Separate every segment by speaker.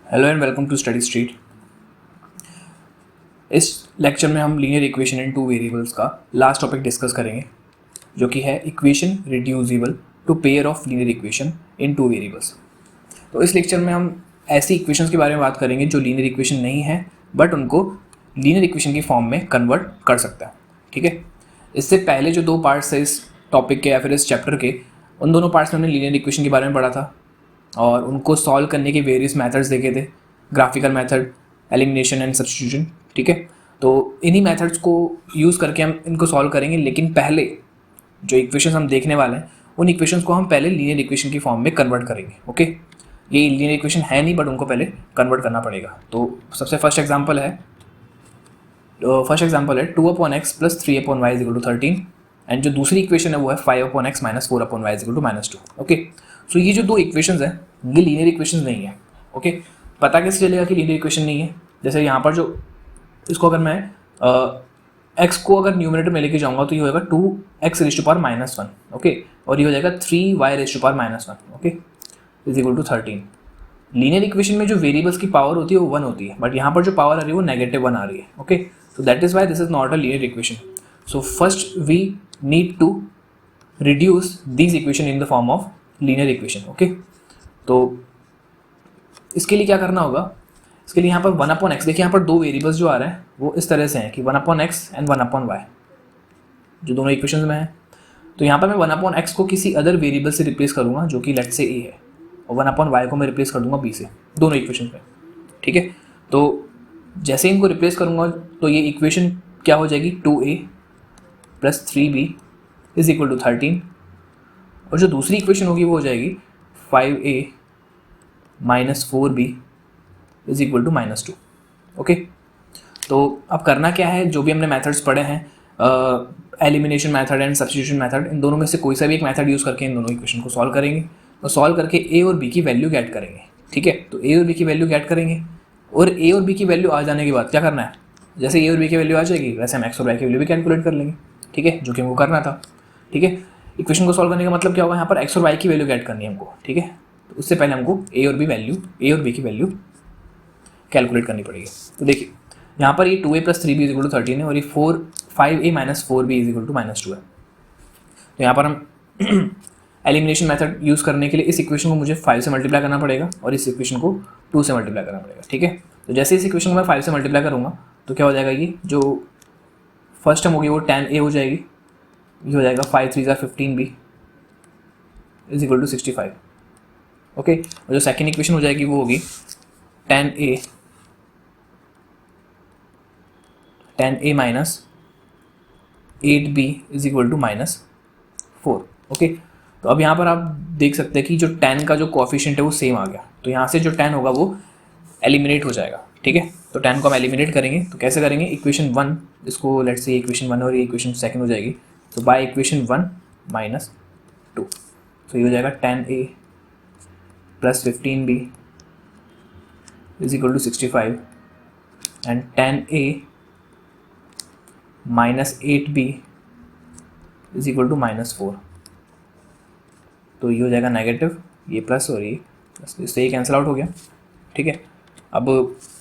Speaker 1: Hello and welcome to study street. इस lecture में हम linear equation in two variables का लास्ट टॉपिक डिस्कस करेंगे, जो कि है equation reducible to pair of linear equation in two variables. तो इस लेक्चर में हम ऐसी इक्वेशंस के बारे में बात करेंगे जो लीनियर इक्वेशन नहीं है बट उनको लीनियर इक्वेशन की फॉर्म में कन्वर्ट कर सकता है। ठीक है, इससे पहले जो दो पार्ट्स है इस टॉपिक के या फिर इस चैप्टर के, उन दोनों पार्ट्स में हमने लीनियर इक्वेशन के बारे में पढ़ा था और उनको सॉल्व करने के वेरियस मेथड्स देखे थे, graphical method, elimination and substitution. ठीक है, तो इन्हीं मेथड्स को यूज़ करके हम इनको सॉल्व करेंगे, लेकिन पहले जो इक्वेशंस हम देखने वाले हैं उन इक्वेशंस को हम पहले लीनियर इक्वेशन की फॉर्म में कन्वर्ट करेंगे। ओके, ये लीनियर इक्वेशन है नहीं बट उनको पहले कन्वर्ट करना पड़ेगा। तो सबसे फर्स्ट एग्जाम्पल है 2/x plus 3/y is equal to 13 and जो दूसरी इक्वेशन है वो है 5/x minus 4/y is equal to -2। Okay, so ये जो दो इक्वेशंस हैं ये लीनियर इक्वेशंस नहीं है। ओके, पता कैसे चलेगा कि लीनियर इक्वेशन नहीं है? जैसे यहाँ पर जो इसको अगर मैं x को अगर न्यूमरेटर में लेके जाऊँगा तो ये होगा 2x rays to power -1। Okay, और ये हो जाएगा 3y raise to power -1। Okay, is equal to 13। Linear equation में जो वेरिएबल्स की पावर होती है वो 1 होती है, बट यहाँ पर जो पावर आ रही है वो -1 आ रही है। Okay, so that is why this is not a linear equation. So first we need to reduce these equation in the form of linear equation. Okay, तो इसके लिए क्या करना होगा? इसके लिए यहाँ पर 1/x, देखिए यहाँ पर दो वेरिएबल्स जो आ रहे हैं वो इस तरह से हैं कि 1/x एंड 1/y जो दोनों इक्वेशंस में है। तो यहाँ पर मैं 1/x को किसी अदर वेरिएबल से रिप्लेस करूँगा जो कि लेट्स से a है, और 1/y को मैं रिप्लेस कर दूँगा b से, दोनों इक्वेशन में। ठीक है, तो जैसे इनको रिप्लेस करूँगा तो ये इक्वेशन क्या हो जाएगी, 2a plus 3b is equal to 13, और जो दूसरी इक्वेशन होगी वो हो जाएगी 5a minus 4b is equal to -2। Okay, तो अब करना क्या है, जो भी हमने मेथड्स पढ़े हैं, elimination method and substitution method, इन दोनों में से कोई सा भी एक मेथड यूज़ करके इन दोनों इक्वेशन को सॉल्व करेंगे और सॉल्व करके a और b की वैल्यू गेट करेंगे। ठीक है, तो a और b की वैल्यू गेट करेंगे और a और b की वैल्यू आ जाने के बाद क्या करना है, जैसे a और b की वैल्यू आ जाएगी वैसे हम x और y की वैल्यू भी कैलकुलेट कर लेंगे। ठीक है, जो कि हमको करना था। ठीक है, इक्वेशन को सॉल्व करने का मतलब क्या होगा, यहाँ पर x और y की वैल्यू गेट करनी है हमको। ठीक है, तो उससे पहले हमको a और b की वैल्यू कैलकुलेट करनी पड़ेगी। तो देखिए यहाँ पर ये 2a plus 3b is equal to 13 है और ये 5a minus 4b is equal to -2 है। तो यहाँ पर हम एलिमिनेशन मेथड यूज़ करने के लिए इस इक्वेशन को मुझे 5 से मल्टीप्लाई करना पड़ेगा और इस इक्वेशन को 2 से मल्टीप्लाई करना पड़ेगा। ठीक है, तो जैसे इस इक्वेशन को मैं 5 से मल्टीप्लाई करूँगा तो क्या हो जाएगा, ये जो फर्स्ट टर्म होगी वो 10a हो जाएगी, ये हो जाएगा 5 3 15b is equal to 65। Okay, और जो सेकेंड इक्वेशन हो जाएगी वो होगी 10a minus 8b is equal to -4। Okay, तो अब यहाँ पर आप देख सकते हैं कि जो 10 का जो कोएफिशिएंट है वो सेम आ गया, तो यहाँ से जो 10 होगा वो एलिमिनेट हो जाएगा। ठीक है, तो 10 को हम एलिमिनेट करेंगे, तो कैसे करेंगे, इक्वेशन 1, इसको लेट्स से इक्वेशन 1 और ये इक्वेशन सेकंड हो जाएगी, तो बाय इक्वेशन 1 -2, तो ये हो जाएगा 10a plus 15b is equal to 65 and 10a minus 8b is equal to -4। तो ये हो जाएगा नेगेटिव, ये प्लस और ये प्लस, इससे ये कैंसिल आउट हो गया। ठीक है, अब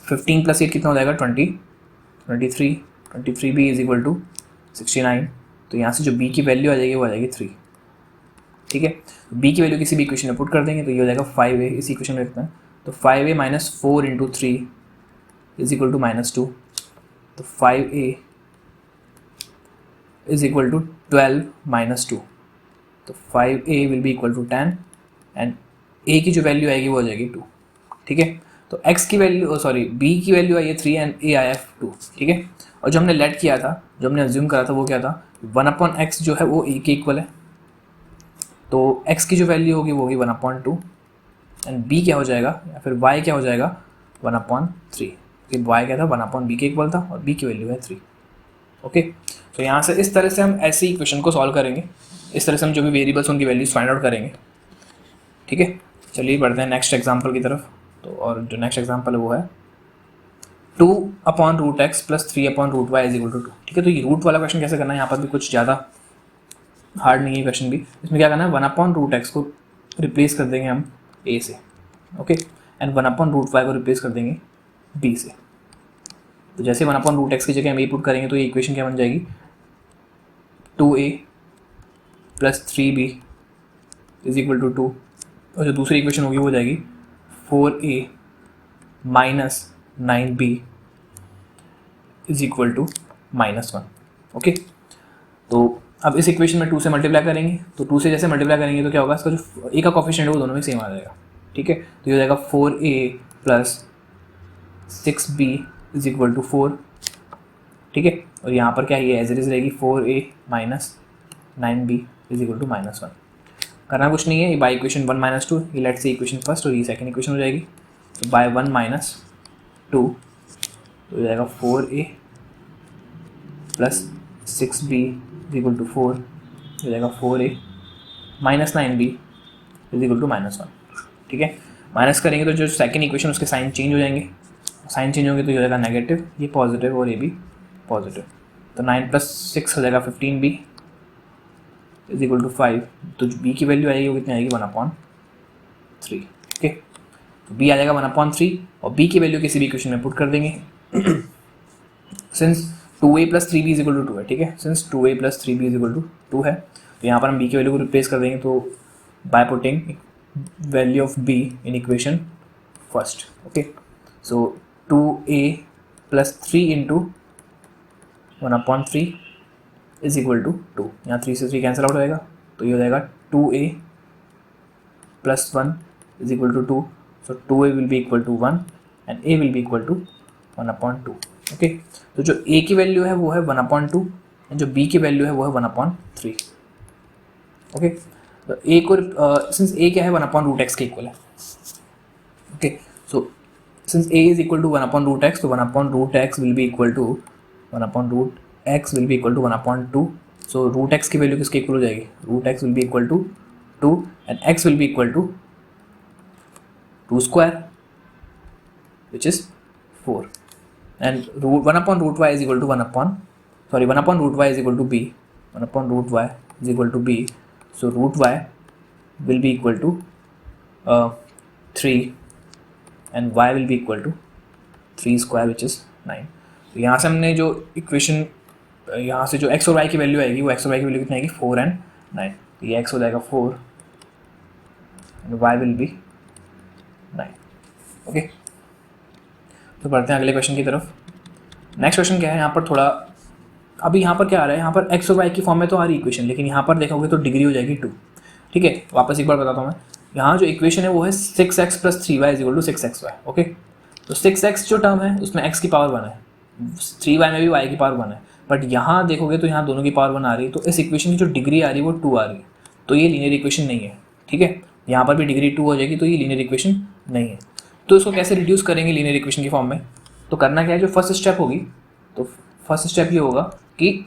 Speaker 1: 15 प्लस 8 कितना हो जाएगा, 23b इज इक्वल टू 69। तो यहाँ से जो b की वैल्यू आ जाएगी वो आ जाएगी 3। ठीक है, तो b की वैल्यू किसी भी इक्वेशन में पुट कर देंगे तो ये हो जाएगा 5a, इसी इक्वेशन में रखते हैं, तो 5a minus 4 into 3 is equal to -2, तो 5a is equal to 12 minus 2, तो 5a will be equal to 10 and a की जो वैल्यू आएगी वो हो जाएगी 2। ठीक है, तो x की वैल्यू b की वैल्यू आई है 3 एंड a आया 2। ठीक है, और जो हमने लेट किया था, जो हमने अज्यूम करा था वो क्या था, 1/x जो है वो a के इक्वल है, तो x की जो वैल्यू होगी वो होगी 1/2 एंड b क्या हो जाएगा या फिर y क्या हो जाएगा 1/3, क्योंकि y क्या था 1/b के इक्वल था और b की वैल्यू है 3। ओके, तो यहाँ से इस तरह से हम ऐसी इक्वेशन को सॉल्व करेंगे, इस तरह से हम जो भी वेरिएबल्स उनकी वैल्यूज फाइंड आउट करेंगे। ठीक है, चलिए बढ़ते हैं नेक्स्ट एग्जांपल की तरफ। तो और जो नेक्स्ट एग्जांपल है वो है 2/√x plus 3/√y is equal to 2। ठीक है, तो ये रूट वाला क्वेश्चन कैसे करना है, यहाँ पर भी कुछ ज़्यादा हार्ड नहीं है क्वेश्चन भी। इसमें क्या करना है, 1/√x को रिप्लेस कर देंगे हम a से। ओके, एंड 1/√y को रिप्लेस कर देंगे b से। तो जैसे 1/√x की जगह हम a पुट करेंगे तो ये इक्वेशन क्या बन जाएगी, 2a + 3b = 2, और जो दूसरी इक्वेशन होगी वो हो जाएगी 4a - 9b = -1। ओके, तो अब इस इक्वेशन में 2 से मल्टीप्लाई करेंगे, तो 2 से जैसे मल्टीप्लाई करेंगे तो क्या होगा, इसका जो a का कोफिशिएंट है वो दोनों में सेम आ जाएगा। ठीक है, तो ये हो जाएगा 4a + 6b = 4। ठीक है, और यहाँ पर क्या ये एज इट इज रहेगी 4a - 9b = -1। करना कुछ नहीं है, ये बाय इक्वेशन 1 - 2, ये लेट्स से इक्वेशन फर्स्ट और ये सेकंड इक्वेशन हो जाएगी। तो बाय 1 - 2 तो हो जाएगा 4a + 6b = 4, हो जाएगा 4a - 9b = -1। ठीक है, माइनस करेंगे तो जो सेकंड इक्वेशन उसके साइन चेंज हो जाएंगे, साइन चेंज होंगे तो ये हो जाएगा नेगेटिव, ये पॉजिटिव और ये भी पॉजिटिव। तो 9 + 6 हो जाएगा 15b = 5। तो जो b की वैल्यू आएगी वो कितनी आएगी, 1/3। ओके, तो b आ जाएगा 1/3 और b की वैल्यू किसी भी इक्वेशन में पुट कर देंगे। सिंस 2a + 3b = 2 है, ठीक है, सिंस 2a + 3b = 2 है, तो यहाँ पर हम b की वैल्यू को रिप्लेस कर देंगे। तो by putting value of b in equation first. Okay, so 2a + 3 × 1/3 = 2। यहाँ 3 से 3 कैंसिल आउट हो जाएगा, तो ये हो जाएगा 2a + 1 = 2। So 2a will be equal to 1 and a will be equal to 1/2। Okay, तो जो a की वैल्यू है वो है 1/2 एंड जो b की वैल्यू है वो है 1/3। ओके, तो a को सिंस a क्या है 1/√x के इक्वल है। Okay, so since a is equal to 1/√x, तो 1/√x will be equal to 1/√x will be equal to 1/2। So √x की वैल्यू किसके इक्वल हो जाएगी, √x will be equal to 2 and x will be equal to 2 square which is 4 and 1/√y is equal to 1/√y is equal to b, 1/√y is equal to b, so √y will be equal to 3 and y will be equal to 3 square which is 9। तो यहाँ से हमने जो equation, यहाँ से जो x और y की वैल्यू आएगी वो x और y की वैल्यू कितनी आएगी 4 and 9। तो ये x हो जाएगा 4 and y will be 9। Okay, तो बढ़ते हैं अगले क्वेश्चन की तरफ। नेक्स्ट क्वेश्चन क्या है, यहाँ पर थोड़ा अभी यहाँ पर क्या आ रहा है, यहाँ पर x और y की फॉर्म में तो आ रही इक्वेशन, लेकिन यहाँ पर देखोगे तो डिग्री हो जाएगी 2। ठीक है, वापस एक बार बताता हूँ मैं, यहाँ जो इक्वेशन है वो है 6x + 3y = 6xy। ओके, तो 6x जो टर्म है उसमें x की पावर 1 है, 3y में भी y की पावर 1 है, बट यहाँ देखोगे तो यहाँ दोनों की पावर 1 आ रही है, तो इस इक्वेशन की जो डिग्री आ रही है वो 2 आ रही है, तो ये लीनियर इक्वेशन नहीं है। ठीक है, यहाँ पर भी डिग्री 2 हो जाएगी, तो ये लीनियर इक्वेशन नहीं है। तो इसको कैसे रिड्यूस करेंगे लीनियर इक्वेशन की फॉर्म में, तो करना क्या है, जो फर्स्ट स्टेप होगी, तो फर्स्ट स्टेप ये होगा कि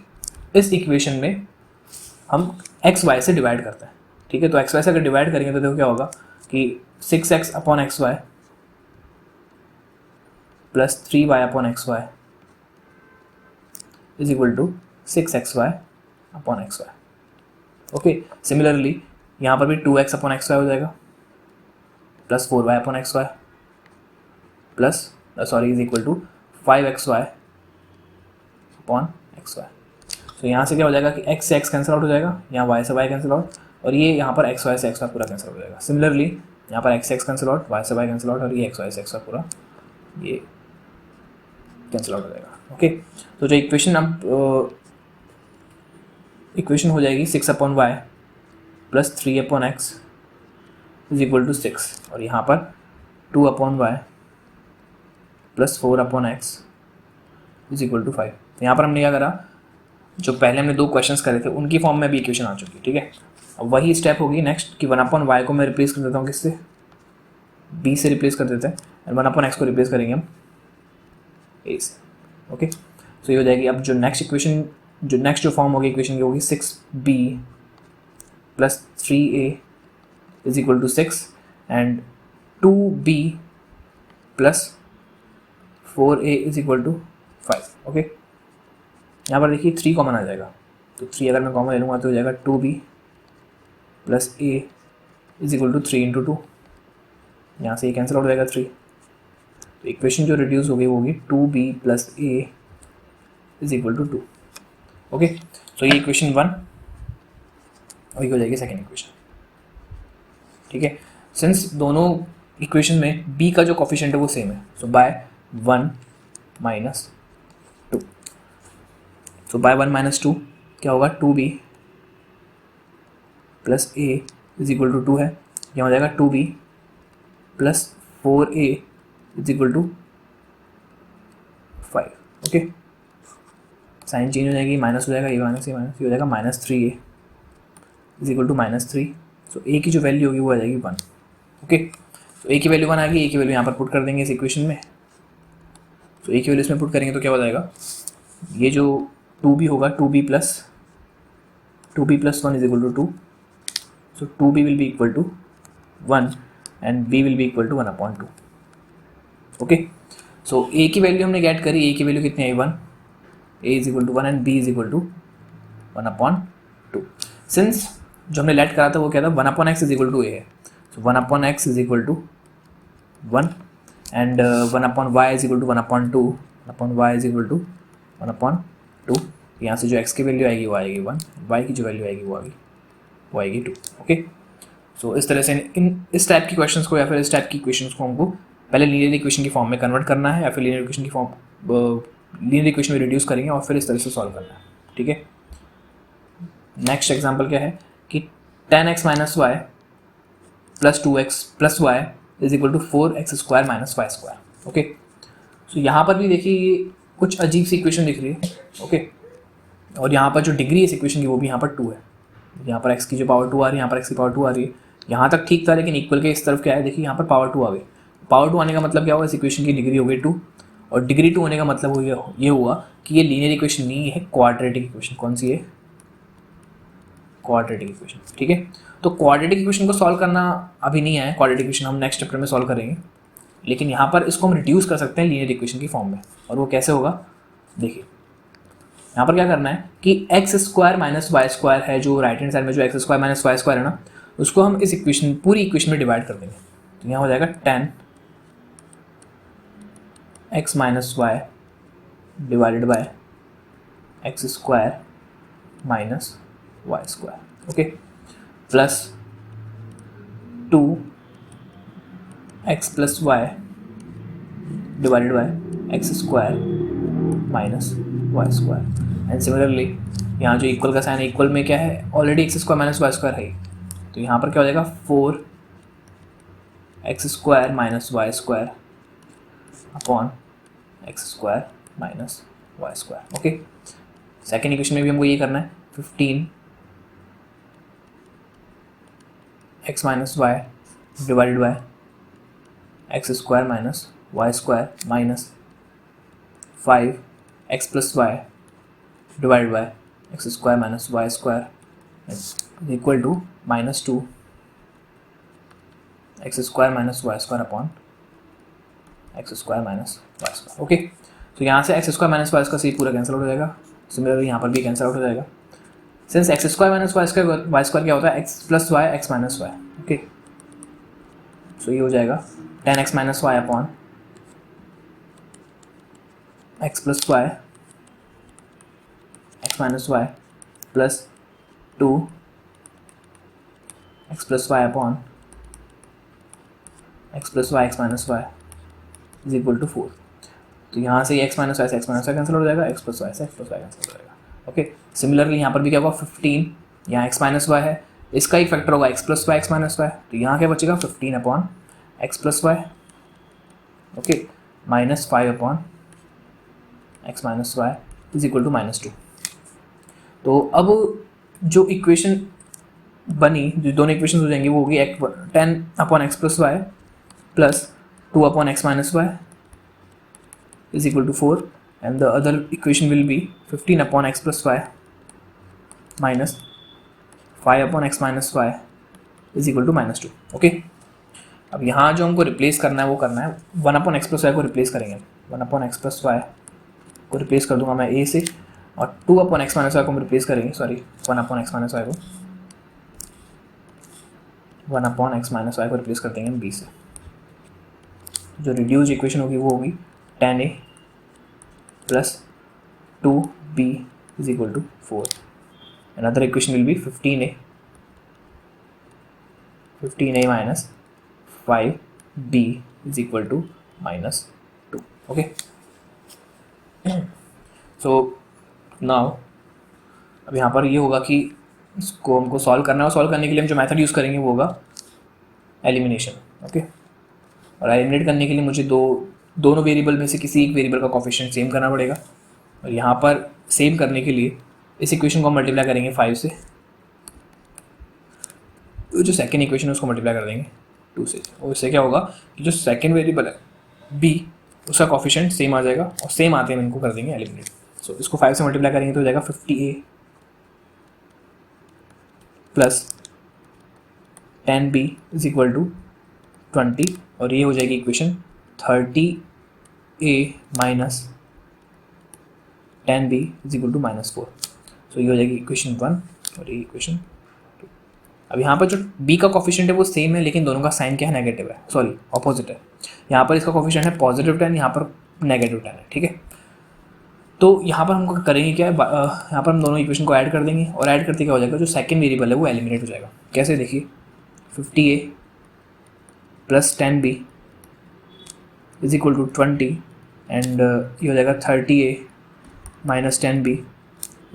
Speaker 1: इस इक्वेशन में हम एक्स वाई से डिवाइड करते हैं। ठीक है, तो एक्स वाई से अगर डिवाइड करेंगे तो देखो क्या होगा कि 6x/xy + 3y/xy = 6xy/xy। Okay, similarly यहाँ पर भी 2x/xy हो जाएगा प्लस 4y/xy प्लस = 5xy/xy। तो यहाँ से क्या हो जाएगा कि x से x कैंसिल आउट हो जाएगा, यहाँ y से y कैंसिल आउट, और ये यहाँ पर xy से xy पूरा कैंसिल हो जाएगा। सिमिलरली यहाँ पर x से x कैंसिल आउट, y से y कैंसिल आउट, और ये xy से xy पूरा ये कैंसिल आउट हो जाएगा। ओके, तो जो इक्वेशन अब इक्वेशन हो जाएगी 6/y + 3/x = 6, और यहाँ पर 2/y + 4/x = 5। तो यहाँ पर हमने क्या करा, जो पहले हमने 2 क्वेश्चंस करे थे उनकी फॉर्म में भी इक्वेशन आ चुकी है। ठीक है, अब वही स्टेप होगी नेक्स्ट कि 1/y को मैं रिप्लेस कर देता हूँ किससे, b से रिप्लेस कर देते हैं, एंड 1/x को रिप्लेस करेंगे हम a से। ओके, तो ये हो जाएगी अब जो नेक्स्ट इक्वेशन, जो नेक्स्ट जो फॉर्म होगी इक्वेशन की होगी 6b + 3a = 6 and 2b + 4a = 5। Okay, यहाँ पर देखिए 3 कॉमन आ जाएगा, तो 3 अगर मैं कॉमन ले लूँगा तो हो जाएगा 2b + a = 3 × 2 यहाँ से ये कैंसिल आउट हो जाएगा 3, तो इक्वेशन जो रिड्यूस हो गई वो होगी 2b plus a is equal to 2। Okay, so ये इक्वेशन 1 और ये हो जाएगी सेकेंड इक्वेशन। ठीक है, सिंस दोनों इक्वेशन में b का जो कोफिशिएंट है वो सेम है, so by 1 minus 2, so by 1 minus 2 क्या होगा, 2b plus a is equal to 2 है, यहाँ हो जाएगा 2b plus 4a is equal to 5। Okay, sign change हो जाएगी, माइनस हो जाएगा, ये माइनस ये माइनस, ये हो जाएगा minus 3a is equal to minus 3। So a की जो वैल्यू होगी वो आ जाएगी 1। ओके, तो a की वैल्यू 1 आ गई, a की वैल्यू यहाँ पर पुट कर देंगे इस इक्वेशन में। तो a की वैल्यू इसमें पुट करेंगे तो क्या हो जाएगा, ये जो 2b होगा 2b plus 1 is equal to 2, so 2b will be equal to 1 and b will be equal to 1/2। Okay, so a की वैल्यू हमने गेट करी, a की वैल्यू कितनी आई 1, a is equal to 1 and b is equal to 1/2। Since जो हमने late करा था वो क्या था, 1/x is equal to a है, so 1/x is equal to 1 and 1/y is equal to 1/2, 1/y is equal to 1/2। यहाँ से जो x की वैल्यू आएगी वो आएगी 1, y की जो वैल्यू आएगी वो आएगी 2। ओके, सो इस तरह से इस टाइप की क्वेश्चंस को या फिर इस टाइप की इक्वेशंस को हमको पहले लीनियर इक्वेशन की फॉर्म में कन्वर्ट करना है, या फिर लीनियर इक्वेशन की फॉर्म लीनियर इक्वेशन में रिड्यूस करेंगे और फिर इस तरह से सॉल्व करना है। ठीक है, नेक्स्ट एग्जांपल क्या है कि tan x minus y plus 2x plus y is equal to 4x² minus y square. Okay, so यहाँ पर भी देखिए कुछ अजीब सी इक्वेशन दिख रही है। ओके, और यहाँ पर जो डिग्री है इस इक्वेशन की वो भी यहाँ पर 2 है, यहाँ पर x की जो पावर 2 आ रही है, यहाँ पर x की पावर 2 आ रही है। यहाँ तक ठीक था, लेकिन इक्वल के इस तरफ क्या है, देखिए यहाँ पर पावर 2 आ गई। पावर 2 आने का मतलब क्या हुआ, इस इक्वेशन की डिग्री हो गई 2, और डिग्री 2 होने का मतलब ये हुआ कि ये लीनियर इक्वेशन नहीं है, क्वाड्रेटिक इक्वेशन। कौन सी है, क्वाड्रेटिक इक्वेशन। ठीक है, तो क्वाड्रेटिक इक्वेशन को सॉल्व करना अभी नहीं है, क्वाड्रेटिक इक्वेशन हम नेक्स्ट चैप्टर में सॉल्व करेंगे, लेकिन यहाँ पर इसको हम रिड्यूस कर सकते हैं लीनियर इक्वेशन की फॉर्म में। और वो कैसे होगा, देखिए यहाँ पर क्या करना है कि x² माइनस वाई स्क्वायर है, जो राइट हैंड साइड में जो x² माइनस वाई स्क्वायर है ना, उसको हम इस इक्वेशन पूरी इक्वेशन में डिवाइड कर देंगे। तो यहाँ हो जाएगा tan x minus y divided by x² minus y square. Okay, plus 2x plus y divided by x² minus y square. And similarly यहाँ जो इक्वल का साइन है, इक्वल में क्या है, already x² minus y square है, तो यहाँ पर क्या हो जाएगा 4x² minus y square upon x² minus y square. Okay, second equation में भी हमको ये करना है, 15x minus y divided by x² minus y square minus 5x plus y divided by x² minus y square equal to minus 2x² minus y square upon x² minus y square. Okay, तो यहाँ से x² minus y square से पूरा cancel out हो जाएगा, similarly यहाँ पर भी कैंसिल आउट हो जाएगा। Since x² minus y square क्या होता है, x plus y x minus y. Okay, so ये हो जाएगा tan x minus y upon x plus y x minus y plus 2x plus y upon x plus y x minus y is equal to 4। तो यहाँ से x minus y से x minus y cancel हो जाएगा, x plus y से x plus y cancel हो जाएगा। Okay, similarly यहाँ पर भी क्या होगा, 15 यहाँ x माइनस वाई है, इसका एक फैक्टर होगा x plus y x minus y, तो यहाँ क्या बचेगा 15 upon x plus y. Okay, minus 5 upon x minus y is equal to minus 2। तो अब जो इक्वेशन बनी, जो दोनों इक्वेशन हो जाएंगी वो होगी 10 upon x plus y plus 2 upon x minus y is equal to 4, and the other equation will be 15 upon x plus y minus 5 upon x minus y is equal to minus 2। Okay, अब यहाँ जो हमको replace करना है वो करना है 1 upon x plus Y को रिप्लेस करेंगे, 1 अपॉन x प्लस वाई को रिप्लेस कर दूंगा मैं a से, और 2 अपॉन x माइनस वाई को हम रिप्लेस करेंगे, sorry 1 upon x minus y को 1 अपॉन x माइनस वाई को रिप्लेस कर देंगे b से। जो रिड्यूस इक्वेशन होगी वो होगी 10a plus 2b is equal to 4. Another equation will be 15a minus 5b is equal to minus 2. Okay. So now अब यहाँ पर ये होगा कि इसको हमको सॉल्व करना है और सॉल्व करने के लिए हम जो मेथड यूज़ करेंगे वो होगा एलिमिनेशन. ओके. और एलिमिनेट करने के लिए मुझे दोनों वेरिएबल में से किसी एक वेरिएबल का कोफिशिएंट सेम करना पड़ेगा. और यहाँ पर सेम करने के लिए इस इक्वेशन को मल्टीप्लाई करेंगे 5 से, तो जो सेकेंड इक्वेशन है उसको मल्टीप्लाई कर देंगे 2 से. और इससे क्या होगा कि जो सेकेंड वेरिएबल है b उसका कोफिशिएंट सेम आ जाएगा और सेम आते हैं इनको कर देंगे एलिमिनेट. सो इसको 5 से मल्टीप्लाई करेंगे तो हो जाएगा 50a plus 10b is equal to 20. और ये हो जाएगी equation 30a minus 10b is equal to minus 4. So ये हो जाएगी इक्वेशन 1 और ये इक्वेशन 2. अब यहाँ पर जो b का कोफिशिएंट है वो सेम है, लेकिन दोनों का साइन क्या है, नेगेटिव है, सॉरी ऑपोजिट है. यहाँ पर इसका कोफिशिएंट है पॉजिटिव 10, यहाँ पर नेगेटिव 10 है. ठीक है. तो यहाँ पर हमको करेंगे क्या है, यहाँ पर हम दोनों इक्वेशन को ऐड कर देंगे और ऐड करते क्या हो जाएगा, जो सेकंड वेरिएबल है वो एलिमिनेट हो जाएगा. कैसे, देखिए 50a plus 10b is equal to 20 and ये हो जाएगा 30a minus 10b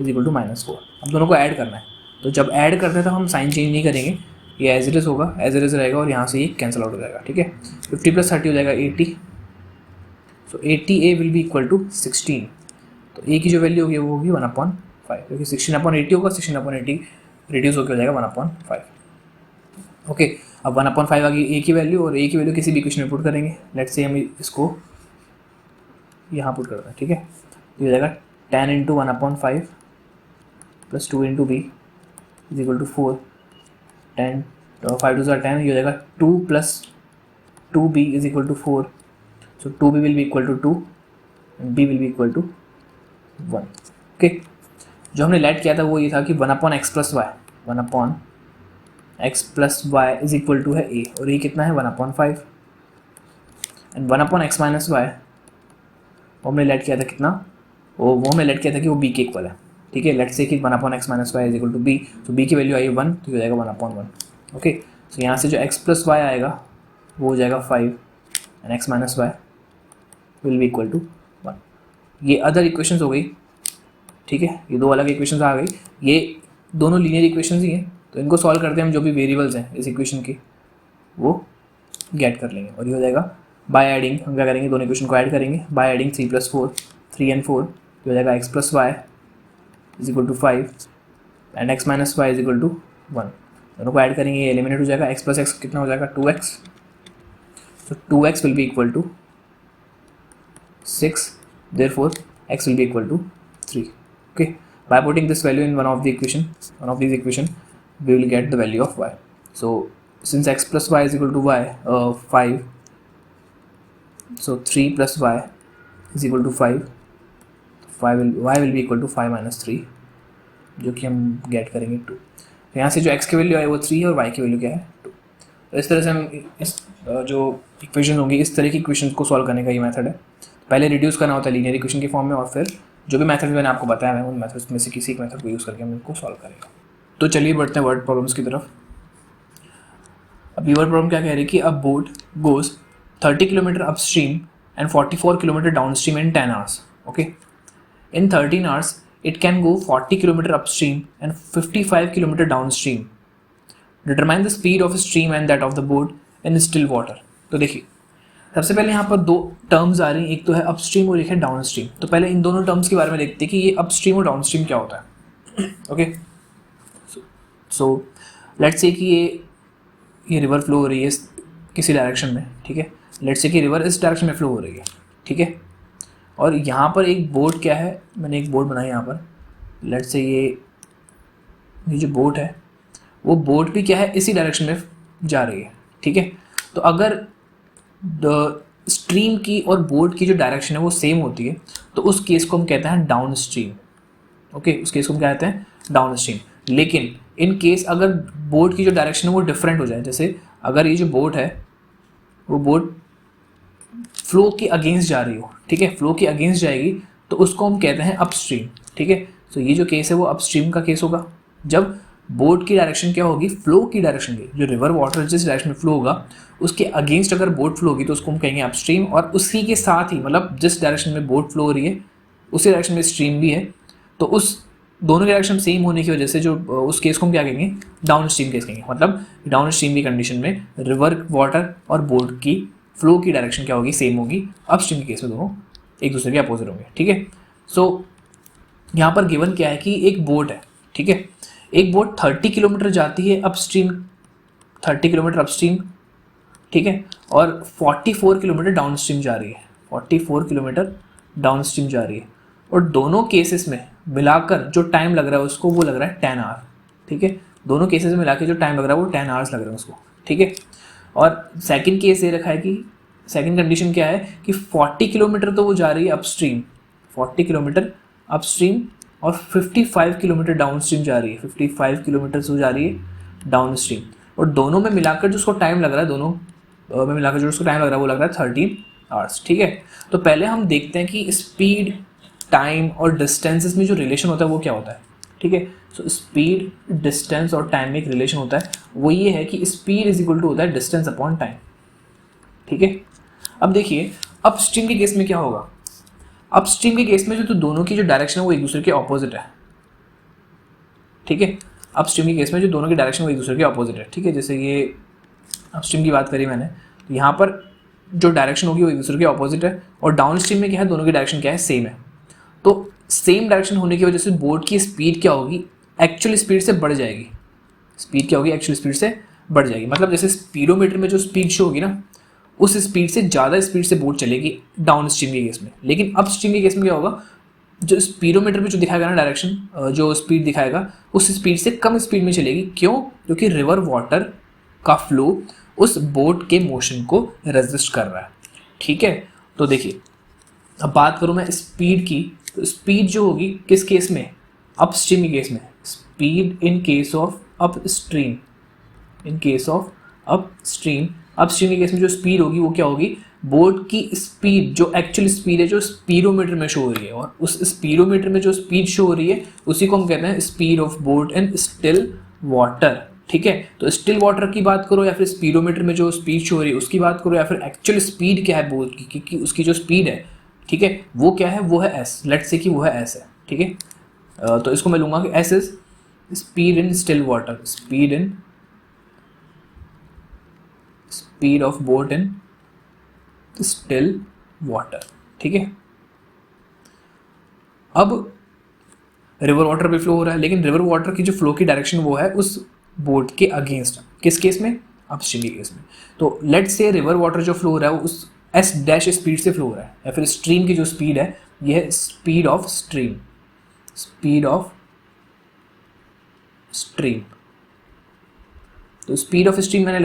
Speaker 1: is equal to minus 4. अब दोनों को ऐड करना है, तो जब ऐड करते हैं तो हम साइन चेंज नहीं करेंगे, ये एज इट इज़ होगा, एज इट इज़ रहेगा और यहाँ से ये कैंसिल आउट हो जाएगा. ठीक है. 50 प्लस 30 हो जाएगा 80. So 80a will be equal to 16. तो a की जो वैल्यू होगी वो होगी 1/5, क्योंकि 16/80 होगा, 16/80 रिड्यूस होकर हो जाएगा 1/5. ओके. अब 1/5 आ गई a की वैल्यू, और a की वैल्यू किसी भी इक्वेशन में पुट करेंगे. लेट्स से हम इसको यहाँ पुट करते हैं. ठीक है. तो ये हो जाएगा 10 into 1/5 plus 2 into b is equal to 4. 10 5 2 10, ये हो जाएगा 2 plus 2b is equal to 4. So 2b will be equal to 2 and b will be equal to 1. Okay. जो हमने लेट किया था वो ये था कि 1/x plus y, 1/x plus y is equal to है a, और ये कितना है 1/5. एंड 1/x माइनस वाई वो हमने लेट किया था कितना, वो हमने लेट किया था कि वो b के इक्वल है. ठीक है. लेट से कि 1/x minus y is equal to b, तो b की वैल्यू आई 1, तो हो जाएगा 1/1. ओके. तो यहाँ से जो x प्लस वाई आएगा वो हो जाएगा 5 and x minus y will be equal to 1. ये अदर इक्वेशंस हो गई. ठीक है. ये दो अलग इक्वेशंस आ गई. ये दोनों लीनियर इक्वेशंस ही हैं, तो इनको सॉल्व करते हैं हम, जो भी वेरिएबल्स हैं इस इक्वेशन की वो गेट कर लेंगे. और ये हो जाएगा बाय एडिंग, हम क्या करेंगे, दोनों इक्वेशन को ऐड करेंगे बाय एडिंग 3 प्लस 4, 3 एंड 4. ये हो जाएगा x plus y is equal to 5 and x minus y is equal to 1. दोनों को ऐड करेंगे, ये एलिमिनेट हो जाएगा. x प्लस एक्स कितना हो जाएगा 2x. तो 2x will be equal to 6, therefore x will be equal to 3. Okay. By putting this value in one of these equation, we will get the value of y. So since x plus y is equal to y 5, so 3 plus y is equal to 5. y will be equal to 5 minus 3, जो कि हम gate करेंगे 2. तो यहाँ से जो x की value है वो 3 है और y की वैल्यू क्या है 2. तो इस तरह से हम इस जो इक्वेशन होंगी, इस तरह की इक्वेशन को सॉल्व करने का ये मेथड है. पहले रिड्यूस करना होता है लीनियर इक्वेशन के फॉर्म में, और फिर जो भी मेथड मैंने आपको बताया है उन मेथड्स में से किसी एक मेथड को यूज़ करके हम इनको सॉल्व करेंगे. तो चलिए बढ़ते हैं वर्ड प्रॉब्लम्स की तरफ. अब ये वर्ड प्रॉब्लम क्या कह रही है कि अ boat goes 30 kilometre upstream and 44 kilometre downstream in 10 hours. Okay. In 13 hours it can go 40 kilometre upstream and 55 kilometre downstream. Determine the speed of stream and that of the boat in still water. तो देखिए, सबसे पहले यहाँ पर दो terms आ रही हैं, एक तो है अपस्ट्रीम और एक है डाउनस्ट्रीम. तो पहले इन दोनों टर्म्स के बारे में देखते हैं कि ये अपस्ट्रीम और डाउनस्ट्रीम क्या होता है. ओके. सो लेट्स से कि ये रिवर फ्लो हो रही है किसी डायरेक्शन में. ठीक है. लेट्स से कि रिवर इस डायरेक्शन में फ्लो हो रही है. ठीक है. और यहाँ पर एक बोट क्या है, मैंने एक बोट बनाई यहाँ पर. लेट्स से ये जो बोट है वो बोट भी क्या है, इसी डायरेक्शन में जा रही है. ठीक है. तो अगर द स्ट्रीम की और बोट की जो डायरेक्शन है वो सेम होती है तो उस केस को हम कहते हैं डाउन स्ट्रीम. ओके. उस केस को हम क्या कहते हैं, डाउन स्ट्रीम. लेकिन इन केस अगर बोट की जो डायरेक्शन है वो डिफरेंट हो जाए, जैसे अगर ये जो बोट है वो बोट फ्लो के अगेंस्ट जा रही हो, ठीक है, फ्लो के अगेंस्ट जाएगी तो उसको हम कहते हैं अपस्ट्रीम, ठीक है। तो ये जो केस है वो अपस्ट्रीम का केस होगा। जब बोट की डायरेक्शन क्या होगी, फ्लो की डायरेक्शन की, जो रिवर वाटर जिस डायरेक्शन में फ्लो होगा उसके अगेंस्ट अगर बोट फ्लो होगी तो उसको हम कहेंगे अपस्ट्रीम, और उसी के साथ ही मतलब जिस डायरेक्शन में बोट फ्लो हो रही है उसी डायरेक्शन में स्ट्रीम भी है, तो उस दोनों डायरेक्शन सेम होने की वजह से जो उस केस को हम क्या कहेंगे, डाउन स्ट्रीम केस कहेंगे। मतलब डाउन स्ट्रीम की कंडीशन में रिवर वाटर और बोट की फ्लो की डायरेक्शन क्या होगी, सेम होगी। अपस्ट्रीम के केस में दोनों एक दूसरे के अपोजिट होंगे, ठीक है। सो यहाँ पर गिवन क्या है कि एक बोट है, ठीक है, एक बोट 30 किलोमीटर जाती है अपस्ट्रीम, 30 किलोमीटर अपस्ट्रीम, ठीक है, और 44 किलोमीटर डाउन स्ट्रीम जा रही है, 44 किलोमीटर डाउन स्ट्रीम जा रही है, और दोनों केसेस में मिलाकर जो टाइम लग रहा है उसको वो लग रहा है 10 आवर, ठीक है। दोनों केसेस में मिला के जो टाइम लग रहा है वो 10 आवर्स लग रहा है उसको, ठीक है। और सेकंड केस ये रखा है कि सेकंड कंडीशन क्या है कि 40 किलोमीटर तो वो जा रही है अपस्ट्रीम, 40 किलोमीटर अपस्ट्रीम, और 55 किलोमीटर डाउन स्ट्रीम जा रही है, 55 किलोमीटर से जा रही है डाउन स्ट्रीम, और दोनों में मिलाकर जो उसको टाइम लग रहा है, दोनों में मिलाकर जो उसको टाइम लग रहा है वो लग रहा है 13 आवर्स, ठीक है। तो पहले हम देखते हैं कि स्पीड, टाइम और डिस्टेंसेस में जो रिलेशन होता है वो क्या होता है, ठीक है। सो स्पीड, डिस्टेंस और टाइम में एक रिलेशन होता है, वो ये है कि स्पीड इज इक्वल टू होता है डिस्टेंस अपॉन टाइम, ठीक है। अब देखिए अपस्ट्रीम के केस में क्या होगा, अपस्ट्रीम के केस में जो तो दोनों की जो डायरेक्शन है वो एक दूसरे के ऑपोजिट है, ठीक है। अपस्ट्रीम के केस में जो दोनों की डायरेक्शन वो एक दूसरे के ऑपोजिट है, ठीक है। जैसे ये अपस्ट्रीम की बात करी मैंने, तो यहाँ पर जो डायरेक्शन होगी वो एक दूसरे के ऑपोजिट है, और डाउन स्ट्रीम में क्या है, दोनों की डायरेक्शन क्या है, सेम है। तो सेम डायरेक्शन होने की वजह से बोट की स्पीड क्या होगी, एक्चुअल स्पीड से बढ़ जाएगी, स्पीड क्या होगी, एक्चुअल स्पीड से बढ़ जाएगी। मतलब जैसे स्पीडोमीटर में जो स्पीड शो होगी ना, उस स्पीड से ज़्यादा स्पीड से बोट चलेगी डाउन स्ट्रीम के केस में। लेकिन अप स्ट्रीम के केस में क्या होगा, जो स्पीडोमीटर में जो दिखाएगा ना डायरेक्शन, जो स्पीड दिखाएगा उस स्पीड से कम स्पीड में चलेगी। क्यों? क्योंकि रिवर वाटर का फ्लो उस बोट के मोशन को रेजिस्ट कर रहा है, ठीक है। तो देखिए अब बात करूँ मैं स्पीड की, तो स्पीड जो होगी किस केस में, अप स्ट्रीम के केस में, speed in case of up stream, in case of up stream, up stream के केस में जो स्पीड होगी वो क्या होगी, बोट की स्पीड, जो एक्चुअल स्पीड है जो स्पीडोमीटर में शो हो रही है, और उस स्पीडोमीटर में जो स्पीड शो हो रही है उसी को हम कहते हैं speed of boat in still water, ठीक है। तो स्टिल वाटर की बात करो या फिर स्पीडोमीटर में जो स्पीड शो हो रही है उसकी बात करो, या फिर एक्चुअल स्पीड क्या है बोट की, क्योंकि उसकी जो स्पीड है, ठीक है, वो क्या है, वो है एस, लेट्स से कि वो है एस है, ठीक है। तो इसको मैं लूँगा कि S is speed in still water, speed in speed of boat in still water, ठीक है। अब रिवर वाटर भी फ्लो हो रहा है, लेकिन रिवर वाटर की जो फ्लो की डायरेक्शन वो है उस बोट के अगेंस्ट, किस केस में, अपस्ट्रीम के केस में। तो लेट्स से रिवर वाटर जो फ्लो हो रहा है उस एस डैश स्पीड से फ्लो हो रहा है, या फिर स्ट्रीम की जो स्पीड है ये है speed of stream, speed of stream. तो स्पीड ऑफ स्ट्रीम मैंने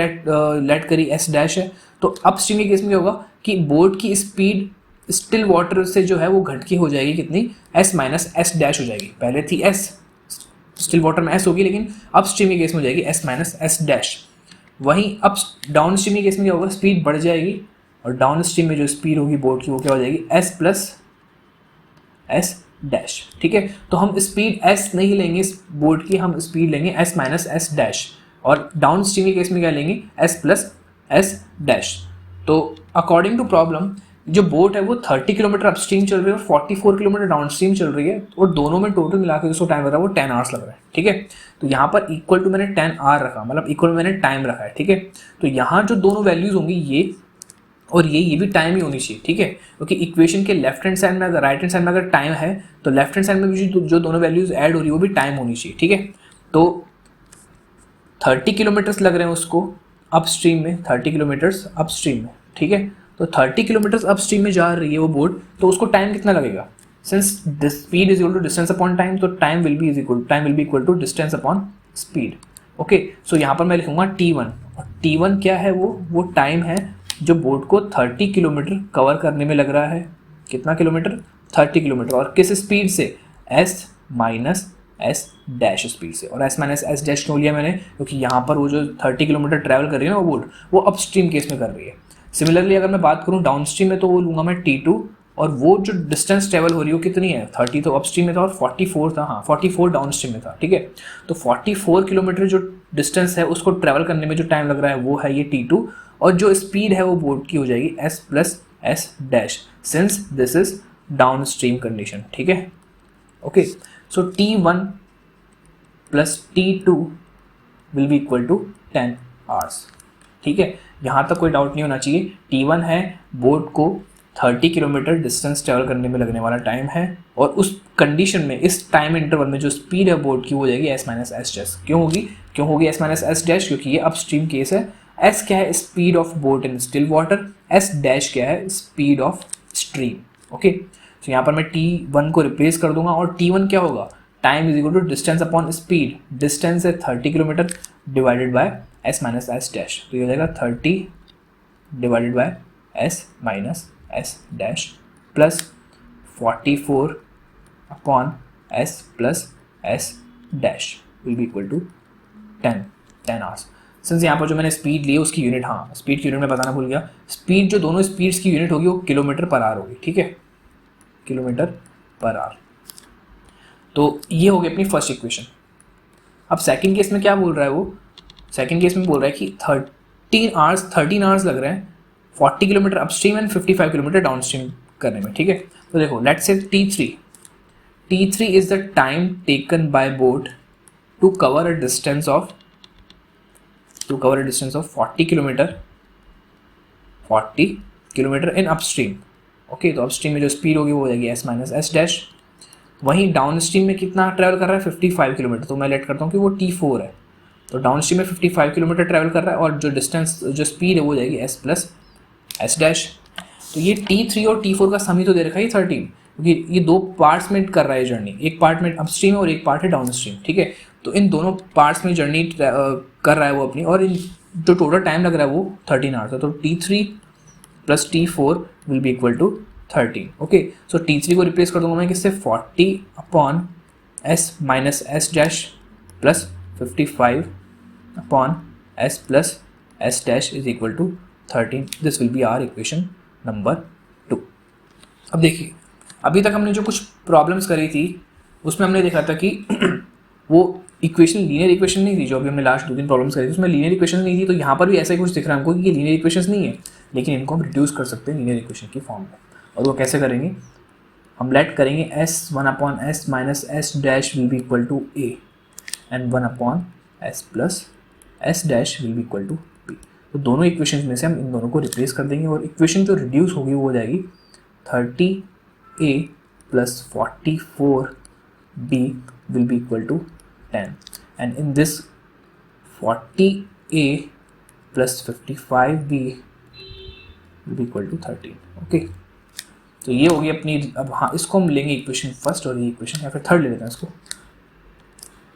Speaker 1: लेट करी एस डैश है। तो अपस्ट्रीम के केस में क्या होगा कि बोट की स्पीड स्टिल वाटर से जो है वो घट के हो जाएगी कितनी, एस माइनस एस डैश हो जाएगी। पहले थी एस, स्टिल वाटर में एस होगी, लेकिन अपस्ट्रीम के केस में हो जाएगी एस माइनस एस डैश। वहीं अप डाउन स्ट्रीम के केस में क्या होगा, स्पीड बढ़ जाएगी, और डाउन स्ट्रीम में जो स्पीड होगी बोट की वो क्या हो जाएगी, एस प्लस एस डैश, ठीक है। तो हम स्पीड एस नहीं लेंगे इस बोट की, हम स्पीड लेंगे एस माइनस एस डैश, और डाउन स्ट्रीम के केस में क्या लेंगे, एस प्लस एस डैश। तो अकॉर्डिंग टू प्रॉब्लम जो बोट है वो 30 किलोमीटर अपस्ट्रीम चल रही है और 44 किलोमीटर डाउन स्ट्रीम चल रही है, और दोनों में टोटल मिला के उसको टाइम लग रहा है वो 10 आवर्स लग रहा है, ठीक है। तो यहाँ पर इक्वल टू मैंने 10 आवर रखा, मतलब इक्वल मैंने टाइम रखा है, ठीक है। तो यहाँ जो दोनों वैल्यूज होंगी ये और ये भी टाइम ही होनी चाहिए, ठीक है, क्योंकि इक्वेशन के लेफ्ट हैंड साइड में अगर राइट हैंड साइड में अगर टाइम है तो लेफ्ट हैंड साइड में भी जो दोनों वैल्यूज ऐड हो रही है वो भी टाइम होनी चाहिए, ठीक है। तो 30 किलोमीटर्स लग रहे हैं उसको अपस्ट्रीम में, 30 किलोमीटर्स अपस्ट्रीम में, ठीक है। तो 30 किलोमीटर्स अपस्ट्रीम में जा रही है वो बोट, तो उसको टाइम कितना लगेगा, since speed is equal to distance upon time, तो time will be equal to distance upon speed, okay. So यहाँ पर मैं लिखूंगा T1, और T1 क्या है, वो टाइम है जो बोट को 30 किलोमीटर कवर करने में लग रहा है। कितना किलोमीटर, 30 किलोमीटर, और किस स्पीड से, S minus S dash speed से। और एस माइनस एस डैश क्यों लिया मैंने, क्योंकि यहाँ पर वो जो 30 किलोमीटर ट्रैवल कर रही है ना वो बोट, वो अपस्ट्रीम केस में कर रही है। सिमिलरली अगर मैं बात करूँ डाउन स्ट्रीम में तो वो लूँगा मैं T2, और वो जो डिस्टेंस ट्रेवल हो रही है वो कितनी है, 30 तो अपस्ट्रीम में था और 44 था, हाँ 44 डाउन स्ट्रीम में था, ठीक है। तो 44 किलोमीटर जो डिस्टेंस है उसको ट्रैवल करने में जो टाइम लग रहा है वो है ये T2, और जो स्पीड है वो बोट की हो जाएगी S plus S dash, since this is downstream condition, ठीक है। Okay, so T1 plus T2 will be equal to 10 hours, ठीक है। यहाँ तक कोई डाउट नहीं होना चाहिए। T1 है बोट को 30 किलोमीटर डिस्टेंस ट्रैवल करने में लगने वाला टाइम है, और उस कंडीशन में इस टाइम इंटरवल में जो स्पीड है बोट की वो हो जाएगी S माइनस एस डैश। क्यों होगी S माइनस एस डैश? क्योंकि ये अपस्ट्रीम केस है। S क्या है? Speed of boat in still water. S dash क्या है? Speed of stream. ओके, तो यहाँ पर मैं T1 को रिप्लेस कर दूंगा, और T1 क्या होगा? Time is equal to distance upon speed. Distance है 30 kilometre divided by S minus S dash, तो ये हो जाएगा 30 divided by S minus S dash plus 44 upon S plus S dash will be equal to 10 hours. Since यहाँ पर जो मैंने speed ली है उसकी यूनिट, हाँ स्पीड की यूनिट मैं बताना भूल गया, स्पीड जो दोनों स्पीड्स की यूनिट होगी वो किलोमीटर पर आवर होगी, ठीक है, किलोमीटर पर आवर। तो ये हो गई अपनी फर्स्ट इक्वेशन। अब सेकंड केस में क्या बोल रहा है वो? सेकंड केस में बोल रहा है कि 13 आवर्स लग रहे हैं 40 kilometre upstream and 55 kilometre downstream करने में, ठीक है। तो देखो let's say T3 is the time taken by boat to cover a distance of 40 kilometre in upstream. Okay, तो अपस्ट्रीम में जो स्पीड होगी वो हो जाएगी S माइनस एस डैश। वहीं डाउन स्ट्रीम में कितना ट्रैवल कर रहा है? 55 किलोमीटर, तो मैं लेट करता हूँ कि वो T4 है। तो डाउन स्ट्रीम में 55 किलोमीटर ट्रैवल कर रहा है, और जो डिस्टेंस जो स्पीड है वो हो जाएगी S प्लस एस डैश। तो ये T3 और T4 का सम ही तो दे रखा है 13, क्योंकि ये दो पार्ट्स में कर रहा है जर्नी, एक पार्ट में अपस्ट्रीम है और एक पार्ट है डाउन स्ट्रीम, ठीक है। तो इन दोनों पार्ट्स में जर्नी कर रहा है वो अपनी, और इन जो टोटल टाइम लग रहा है वो 13 आवर्स है। तो T3 plus T4 will be equal to 13। Okay, so T3 को रिप्लेस कर दूंगा मैं किससे? 40 upon S minus S dash plus 55 upon S plus S dash is equal to 13। This will be our equation number 2। अब देखिए, अभी तक हमने जो कुछ प्रॉब्लम्स करी थी उसमें हमने देखा था कि वो इक्वेशन लीनियर इक्वेशन नहीं थी। जो अभी हमने लास्ट 2-3 प्रॉब्लम्स करी थी उसमें लीनियर इक्वेशन नहीं थी, तो यहाँ पर भी ऐसा ही कुछ दिख रहा है हमको कि ये लीनियर इक्वेशन नहीं है, लेकिन इनको हम रिड्यूस कर सकते हैं लीनियर इक्वेशन की फॉर्म में। और वो कैसे करेंगे? हम लेट करेंगे S1 upon S minus S dash will be equal to A and 1 upon S plus S dash will be equal to B। तो दोनों इक्वेशन में से हम इन दोनों को रिप्लेस कर देंगे, और इक्वेशन जो रिड्यूस होगी वो हो जाएगी 30A plus 44B will be equal to 10, and in this 40A plus 55B will be equal to 13। Okay, तो ये होगी अपनी, अब हाँ इसको हम लेंगे इक्वेशन फर्स्ट, और ये इक्वेशन या फिर थर्ड ले लेते हैं इसको,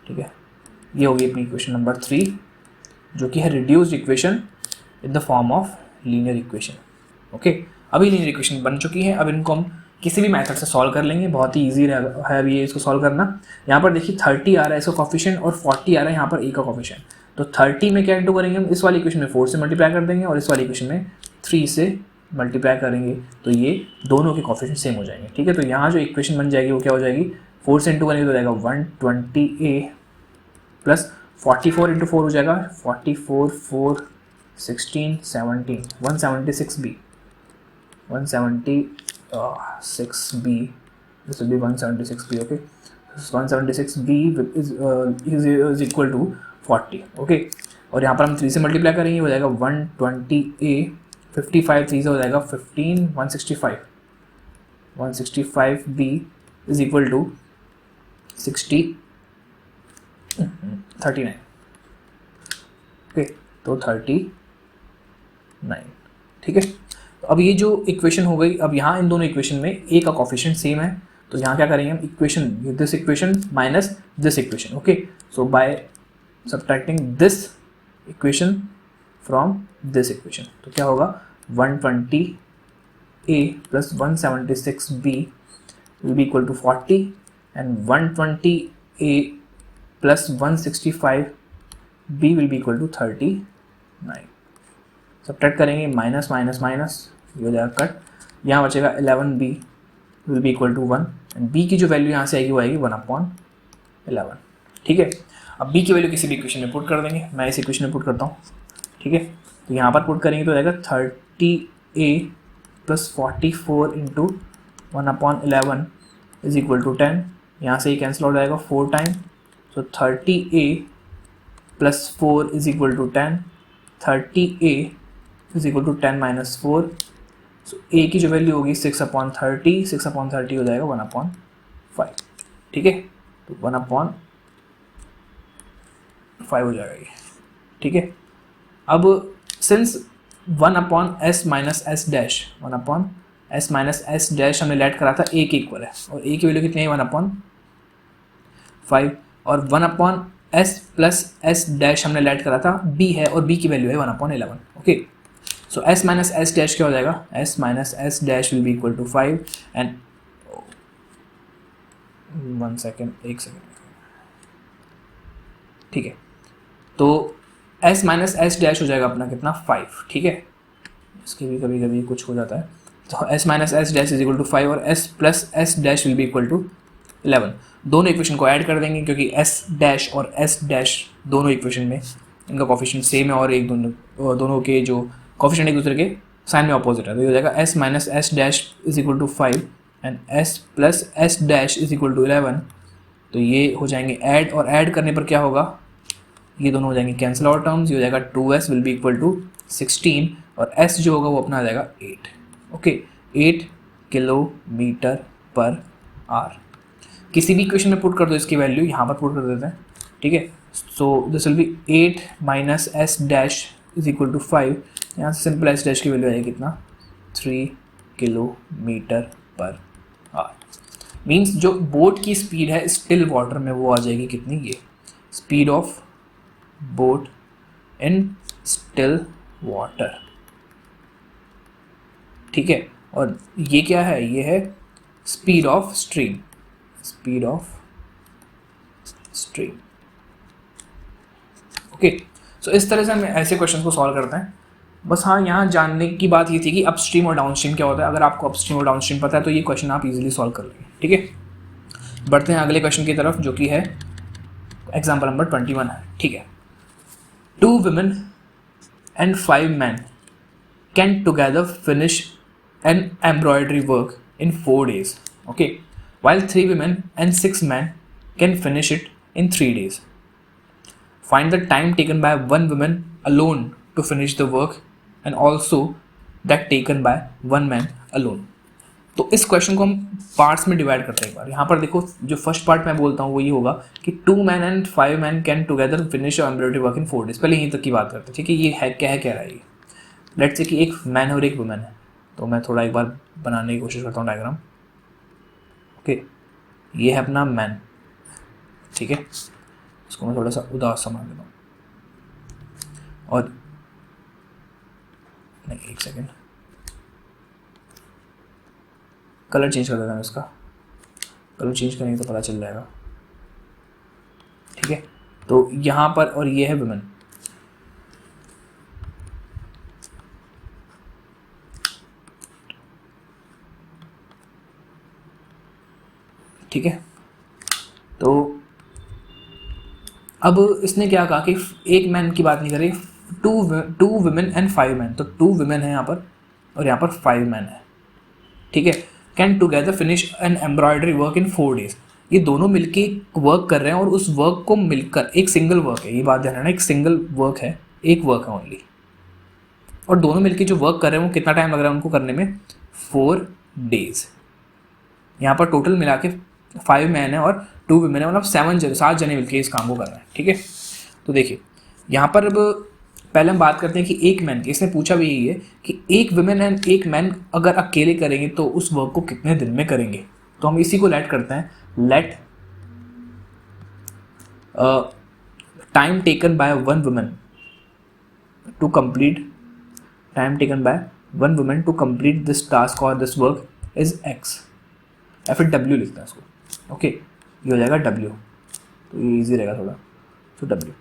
Speaker 1: ठीक है। ये होगी अपनी इक्वेशन नंबर 3, जो कि है reduced equation in the form of linear equation. Okay, अभी लीनियर इक्वेशन बन चुकी है, अब इनको हम किसी भी मेथड से सॉल्व कर लेंगे, बहुत ही ईजी है अभी इसको सॉल्व करना। यहाँ पर देखिए 30 आ रहा है इसका कॉफिशिएंट, और 40 आ रहा है यहाँ पर A का कॉफिशिएंट। तो 30 में क्या इंटू करेंगे हम? इस वाली इक्वेशन में 4 से मल्टीप्लाई कर देंगे, और इस वाली इक्वेशन में 3 से मल्टीप्लाई करेंगे, तो ये दोनों के कॉफिशिएंट सेम हो जाएंगे, ठीक है। तो यहाँ जो इक्वेशन बन जाएगी वो क्या हो जाएगी? 4 से इंटू करेंगे तो जाएगा 120A प्लस 44 इंटू 4 हो जाएगा 44, 4, 16, 17, 176B, 176B, this will be 176B, okay, 176B is equal to 40, okay। और यहाँ पर हम 3 से मल्टीप्लाई करेंगे हो जाएगा 120A, 55 3 से हो जाएगा 15, 165B is equal to 39, okay, तो 39, ठीक है। तो अब ये जो इक्वेशन हो गई, अब यहाँ इन दोनों इक्वेशन में A का कॉफिशिएंट सेम है, तो यहाँ क्या करेंगे हम? Equation, this equation minus this equation, okay. So by subtracting this equation from this equation, तो क्या होगा? 120A plus 176B will be equal to 40, and 120A plus 165B will be equal to 39। Subtract करेंगे, minus minus minus, ये हो जाएगा cut, यहाँ बचेगा 11b will be equal to 1 and b की जो वैल्यू यहाँ से आएगी वो आएगी 1/11। ठीक है, अब b की वैल्यू किसी भी इक्वेशन में पुट कर देंगे, मैं इस इक्वेशन में पुट करता हूँ। ठीक है, तो यहाँ पर पुट करेंगे तो आएगा 30a plus 44 into 1/11 is equal to 10, यहाँ से ये कैंसिल हो जाएगा 4 time, so 30a plus 4 is equal to 10, 30a is equal to 10 minus 4, so a की जो वैल्यू होगी 6/30, 6/30 हो जाएगा 1/5। ठीक है, तो 1/5 हो जाएगा ये। ठीक है, अब since 1/s minus S dash, 1/s minus S dash हमने लेट करा था a के इक्वल है, और a की वैल्यू कितनी है 1/5, और 1/s प्लस एस डैश हमने लेट करा था b है, और b की वैल्यू है 1/11। Okay, so s minus S dash क्या हो जाएगा, s minus S dash will be equal to 5 and 1 second, 1 second. ठीक है, तो s माइनस एस डैश हो जाएगा अपना कितना 5। ठीक है, इसके भी कभी कभी कुछ हो जाता है, तो s minus S dash is equal to 5 और s plus S dash will be equal to 11। दोनों इक्वेशन को ऐड कर देंगे क्योंकि s डैश और s डैश दोनों इक्वेशन में इनका कोफिशिएंट सेम है और एक दोनों के जो कोफिशिएंट एक दूसरे के साइन में अपोजिट है, तो ये हो जाएगा s minus S dash is equal to 5 and s plus S dash is equal to 11। तो ये हो जाएंगे ऐड, और ऐड करने पर क्या होगा, ये दोनों हो जाएंगे कैंसिल आउट टर्म्स, ये हो जाएगा 2s will be equal to 16 और s जो होगा वो अपना आ जाएगा 8। Okay, 8 kilometre per our. किसी भी इक्वेशन में पुट कर दो इसकी वैल्यू, यहाँ पर पुट कर देते हैं। ठीक है, so this will be 8 minus S dash is equal to 5, यहाँ से सिंपल एस डैश की वैल्यू आएगी कितना 3 किलोमीटर पर आवर। मीन्स जो बोट की स्पीड है स्टिल वाटर में वो आ जाएगी कितनी, ये speed of boat in still water. ठीक है, और ये क्या है, ये है speed of stream, speed of stream. Okay, so इस तरह से हम ऐसे क्वेश्चन को सॉल्व करते हैं। बस हाँ, यहाँ जानने की बात ये थी कि अपस्ट्रीम और डाउनस्ट्रीम क्या होता है। अगर आपको अपस्ट्रीम और डाउनस्ट्रीम पता है तो ये क्वेश्चन आप इजीली सॉल्व कर लेंगे। ठीक है, बढ़ते हैं अगले क्वेश्चन की तरफ जो कि है एग्जाम्पल नंबर 21 है। ठीक है, 2 women and 5 men can together finish an embroidery work in 4 days, okay, while 3 women and 6 men can finish it in 3 days. Find the time taken by one woman alone to finish the work and also that taken by one man alone. तो इस question को हम parts में divide करते हैं एक बार। यहाँ पर देखो, जो फर्स्ट पार्ट मैं बोलता हूँ वो ये होगा कि 2 men and 5 men can together finish your embroidery work in 4 days। पहले यहीं तक की बात करते हैं। ठीक है, ये है क्या रहा है ये, लेट्स से कि एक मैन और एक वुमेन है। तो मैं थोड़ा एक बार बनाने की कोशिश करता हूँ डायग्राम। ओके, ये है अपना मैन। ठीक है, इसको मैं थोड़ा सा उदास सा मान देता हूँ, और नहीं, एक सेकेंड, कलर चेंज कर देता हूँ इसका। कलर चेंज करेंगे तो पता चल जाएगा। ठीक है, तो यहाँ पर, और ये है वुमेन। ठीक है, तो अब इसने क्या कहा कि एक मैन की बात नहीं करें, 2 women एंड 5 men। तो 2 women है यहाँ पर और यहाँ पर 5 men है। ठीक है, can together finish an embroidery work in 4 days। ये दोनों मिलके वर्क कर रहे हैं और उस वर्क को मिलकर एक सिंगल वर्क है, ये बात ध्यान रखना, एक सिंगल वर्क है, एक वर्क है ओनली, और दोनों मिलके जो वर्क कर रहे हैं वो कितना टाइम लग रहा है उनको करने में, 4 days। यहाँ पर टोटल मिला के 5 men है और 2 women है, मतलब 7 जने मिलके इस काम को कर रहे हैं। ठीक है, तो देखिए यहाँ पर अब पहले हम बात करते हैं कि एक मैन की, इसने पूछा भी यही है कि एक वुमेन एंड एक मैन अगर अकेले करेंगे तो उस वर्क को कितने दिन में करेंगे। तो हम इसी को लेट करते हैं, let time taken by one women to complete, time taken by one women to complete this task और दिस वर्क इज x, या फिर w लिखता है इसको। ओके, ये हो जाएगा w, तो ये ईजी रहेगा थोड़ा, तो w।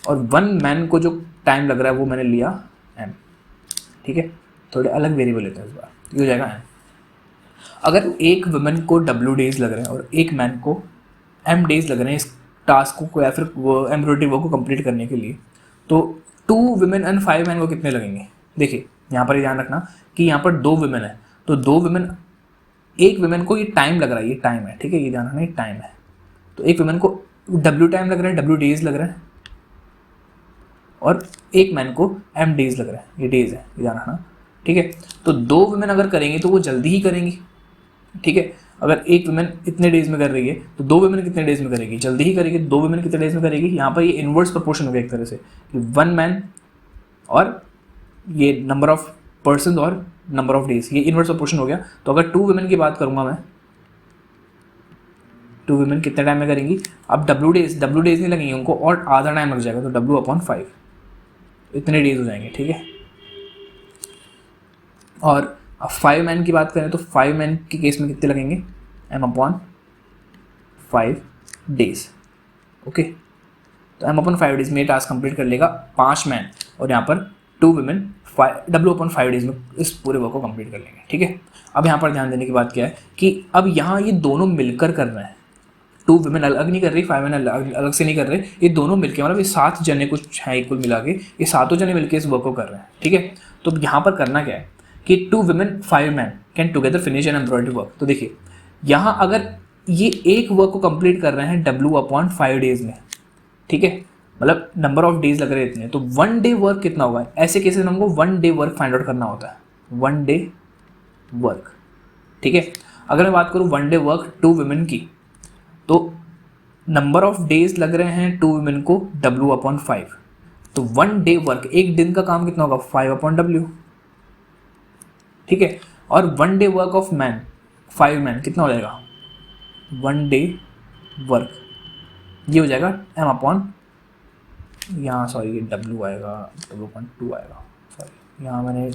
Speaker 1: और वन मैन को जो टाइम लग रहा है वो मैंने लिया m। ठीक है, थोड़े अलग वेरिएबल लेते हैं इस बार। ये हो जाएगा एम। अगर एक वुमेन को W डेज लग रहे हैं और एक मैन को M डेज लग रहे हैं इस टास्क को या फिर एम्ब्रॉयडरी वर्क को कंप्लीट करने के लिए, तो 2 वुमेन एंड 5 मैन को कितने लगेंगे? देखिए यहाँ पर ध्यान रखना कि यहाँ पर 2 वुमेन है, तो 2 वुमेन, एक वुमेन को ये टाइम लग रहा है, ये टाइम है, ठीक है, ये ध्यान रखना, ये टाइम है। तो एक वुमेन को W टाइम लग रहा है, W डेज लग रहा है, और एक मैन को M डेज लग रहा है, ये डेज है, ये ध्यान रखना, ठीक है। तो 2 वुमेन अगर करेंगी तो वो जल्दी ही करेंगी, ठीक है। अगर एक वुमेन इतने डेज में कर रही है तो 2 वुमेन कितने डेज में करेगी? जल्दी ही करेगी। 2 वुमेन कितने डेज में करेगी? यहाँ पर ये इनवर्स प्रोपोर्शन हो गया एक तरह से कि 1 मैन और ये नंबर ऑफ पर्सन और नंबर ऑफ डेज, ये इनवर्स प्रोपोर्शन हो गया। तो अगर 2 वुमेन की बात करूंगा मैं, 2 वुमेन कितने टाइम में करेंगी? अब W डेज नहीं लगेंगे उनको, और आधा टाइम लग जाएगा, तो W/5 इतने डेज हो जाएंगे, ठीक है। और अब 5 मैन की बात करें तो 5 मैन के केस में कितने लगेंगे? M/5 days, okay. तो M/5 डेज में टास्क कंप्लीट कर लेगा 5 मैन, और यहाँ पर 2 वुमेन W/5 डेज में इस पूरे वर्क को कंप्लीट कर लेंगे, ठीक है। अब यहाँ पर ध्यान देने की बात क्या है कि अब यहाँ ये दोनों मिलकर कर रहे हैं, 2 वुमेन अलग नहीं कर रही, 5 मैन अलग से नहीं कर रहे, ये दोनों मिलकर, मतलब ये 7 जने कुछ हैं कुल मिला के, ये 7 जने मिलकर इस वर्क को कर रहे हैं, ठीक है। तो यहाँ पर करना क्या है कि 2 women 5 man can together finish an embroidery work. तो देखिए यहाँ अगर ये एक वर्क को कंप्लीट कर रहे हैं W/5 डेज में, ठीक है, मतलब नंबर ऑफ डेज लग रहे हैं इतने, तो 1 डे वर्क कितना होगा? ऐसे केसेस में हमको 1 डे वर्क फाइंड आउट करना होता है, 1 डे वर्क, ठीक है। अगर मैं बात करूँ 1 डे वर्क 2 वुमेन की, तो नंबर ऑफ डेज लग रहे हैं 2 वुमेन को W/5, तो 1 डे वर्क, एक दिन का काम कितना होगा? 5/W, ठीक है। और 1 day work of man 5 man कितना हो जाएगा? 1 डे वर्क ये हो जाएगा M/, यहाँ सॉरी ये W आएगा, W/2 आएगा, सॉरी यहाँ मैंने,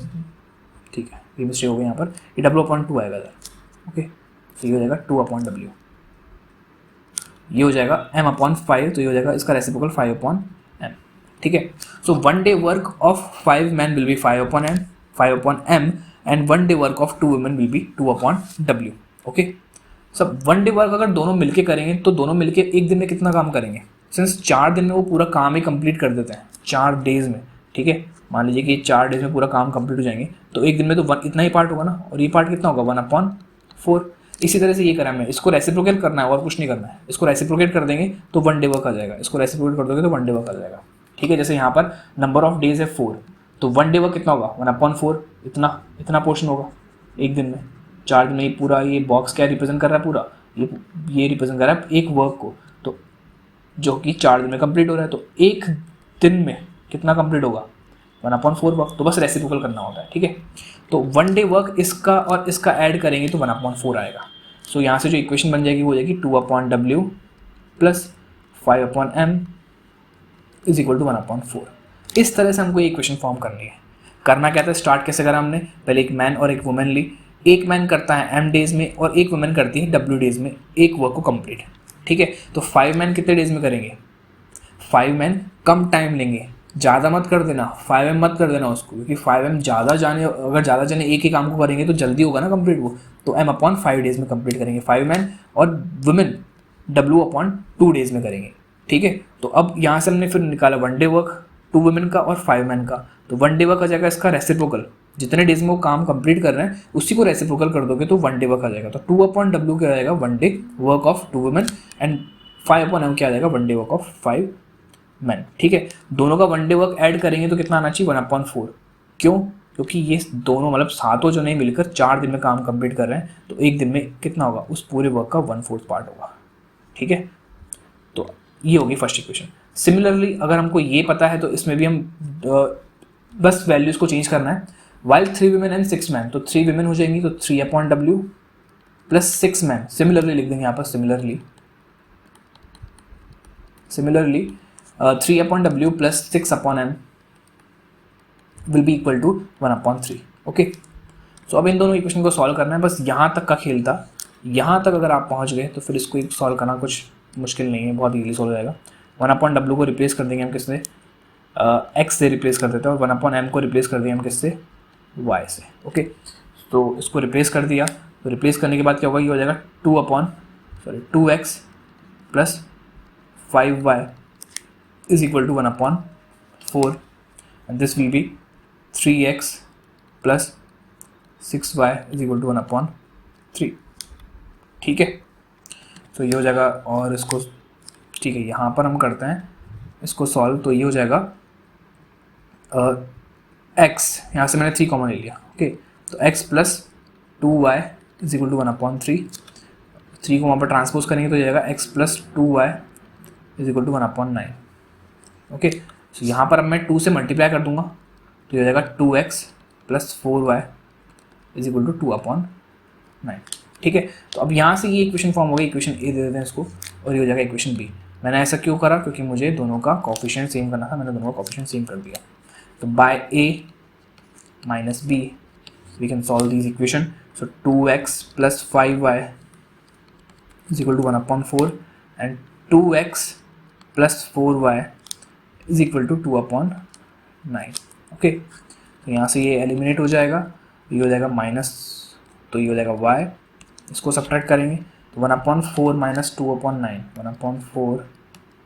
Speaker 1: ठीक है ये मिस्टेक हो गई यहाँ पर, ये W/2 आएगा इधर, ओके। तो ये हो जाएगा 2/W, ये हो जाएगा M/5, तो ये हो जाएगा इसका रेसिप्रोकल 5/M, ठीक है। सो 1 day work of 5 man will be 5/M and 1 day work of 2 women will be 2/W, okay. सब 1 डे वर्क अगर दोनों मिलके करेंगे तो दोनों मिलके एक दिन में कितना काम करेंगे? सिंस 4 दिन में वो पूरा काम ही कंप्लीट कर देते हैं 4 डेज में, ठीक है। मान लीजिए कि 4 डेज में पूरा काम कंप्लीट हो जाएंगे, तो एक दिन में तो इतना ही पार्ट होगा ना, और ये पार्ट कितना होगा? 1/4। इसी तरह से ये करा मैं, इसको रेसिप्रोकेट करना है और कुछ नहीं करना है, इसको रेसिप्रोकेट कर देंगे तो 1 डे वर्क आ जाएगा, इसको रेसिप्रोकेट कर दोगे तो 1 डे वर्क आ जाएगा, ठीक है। जैसे यहाँ पर नंबर ऑफ डेज है 4, तो 1 डे वर्क कितना होगा? 1/4, इतना पोर्शन होगा एक दिन में। 4 दिन में ये पूरा, ये बॉक्स क्या रिप्रेजेंट कर रहा है? पूरा ये रिप्रेजेंट कर रहा है एक वर्क को, तो जो कि 4 दिन में कंप्लीट हो रहा है, तो एक दिन में कितना कंप्लीट होगा? 1/4 वर्क। तो बस रेसिप्रोकल करना होता है, ठीक है। तो 1 डे वर्क इसका और इसका ऐड करेंगे तो 1/4 आएगा। सो यहाँ से जो इक्वेशन बन जाएगी वो हो जाएगी 2/W plus 5/M is equal to 1/4। इस तरह से हमको ये इक्वेशन फॉर्म करनी है। करना क्या था? स्टार्ट कैसे करा हमने? पहले एक मैन और एक वुमेन ली, एक मैन करता है M डेज में और एक वुमेन करती है W डेज में एक वर्क को कंप्लीट, ठीक है। तो 5 मैन कितने डेज में करेंगे? 5 मैन कम टाइम लेंगे, ज़्यादा मत कर देना, 5M मत कर देना उसको, क्योंकि 5M ज़्यादा जाने, अगर ज़्यादा जाने एक ही काम को करेंगे तो जल्दी होगा ना कंप्लीट वो, तो M/5 डेज में कंप्लीट करेंगे 5 मैन, और वुमेन W/2 डेज में करेंगे, ठीक है। तो अब यहाँ से हमने फिर निकाला 1 डे वर्क 2 वुमेन का और 5 मैन का, तो 1 डे वर्क आ जाएगा इसका रेसिप्रोकल, जितने डेज में वो काम कंप्लीट कर रहे हैं उसी को रेसिप्रोकल कर दोगे तो 1 डे वर्क आ जाएगा। तो 2/W क्या आ जाएगा? 1 day work of 2 women, and 5/M क्या आ जाएगा? 1 डे वर्क ऑफ 5 मैन, ठीक है। दोनों का 1 डे वर्क ऐड करेंगे तो कितना आना चाहिए? 1/4। क्यों? क्योंकि ये दोनों मतलब सातों जो नहीं मिलकर 4 दिन में काम कंप्लीट कर रहे हैं, तो एक दिन में कितना होगा? उस पूरे वर्क का 1/4 पार्ट होगा, ठीक है। तो ये होगी फर्स्ट इक्वेशन। सिमिलरली अगर हमको ये पता है तो इसमें भी हम बस वैल्यूज़ को चेंज करना है। वाइल 3 वुमेन एंड 6 मैन, तो 3 वुमेन हो जाएंगी तो 3/W प्लस 6 मैन, सिमिलरली लिख देंगे यहाँ पर, similarly 3/W plus 6/M will be equal to 1/3, okay. So अब इन दोनों इक्वेशन को सॉल्व करना है, बस यहाँ तक का खेल था। यहाँ तक अगर आप पहुँच गए तो फिर इसको सॉल्व करना कुछ मुश्किल नहीं है, बहुत इजीली सॉल्व हो जाएगा। 1/W को रिप्लेस कर देंगे हम किससे? X से रिप्लेस कर देते हैं, और 1/M को रिप्लेस कर देंगे हम किससे? y से। ओके, तो इसको रिप्लेस कर दिया, तो रिप्लेस करने के बाद क्या होगा, ये हो जाएगा 2x plus 5y is equal to 1/4 and this will be 3x plus 6y is equal to 1/3। ठीक है, तो ये हो जाएगा। और इसको ठीक है, यहाँ पर हम करते हैं इसको सॉल्व, तो ये हो जाएगा x, यहाँ से मैंने 3 कॉमन ले लिया। ओके, तो x plus 2y is equal to 1/3, 3 को वहाँ पर ट्रांसपोज करेंगे तो जाएगा x plus 2y is equal to 1/9। Okay, तो यहाँ पर अब मैं 2 से मल्टीप्लाई कर दूंगा, तो ये हो जाएगा 2x plus 4y is equal to 2/9। ठीक है, तो अब यहाँ से ये इक्वेशन फॉर्म हो गई, इक्वेशन ए दे देते हैं इसको, और ये हो जाएगा इक्वेशन बी। मैंने ऐसा क्यों करा, क्योंकि मुझे दोनों का कोफिशिएंट सेम करना था, मैंने दोनों का कोफिशिएंट सेम कर दिया। तो by A minus B we can solve this equation. So 2x plus 5y is equal to 1/4 and 2x plus 4y is equal to 2/9। Okay, तो यहाँ से ये एलिमिनेट हो जाएगा, ये हो जाएगा माइनस, तो ये हो जाएगा y, इसको सब्ट्रैक्ट करेंगे तो 1/4 माइनस 2/9, 1/4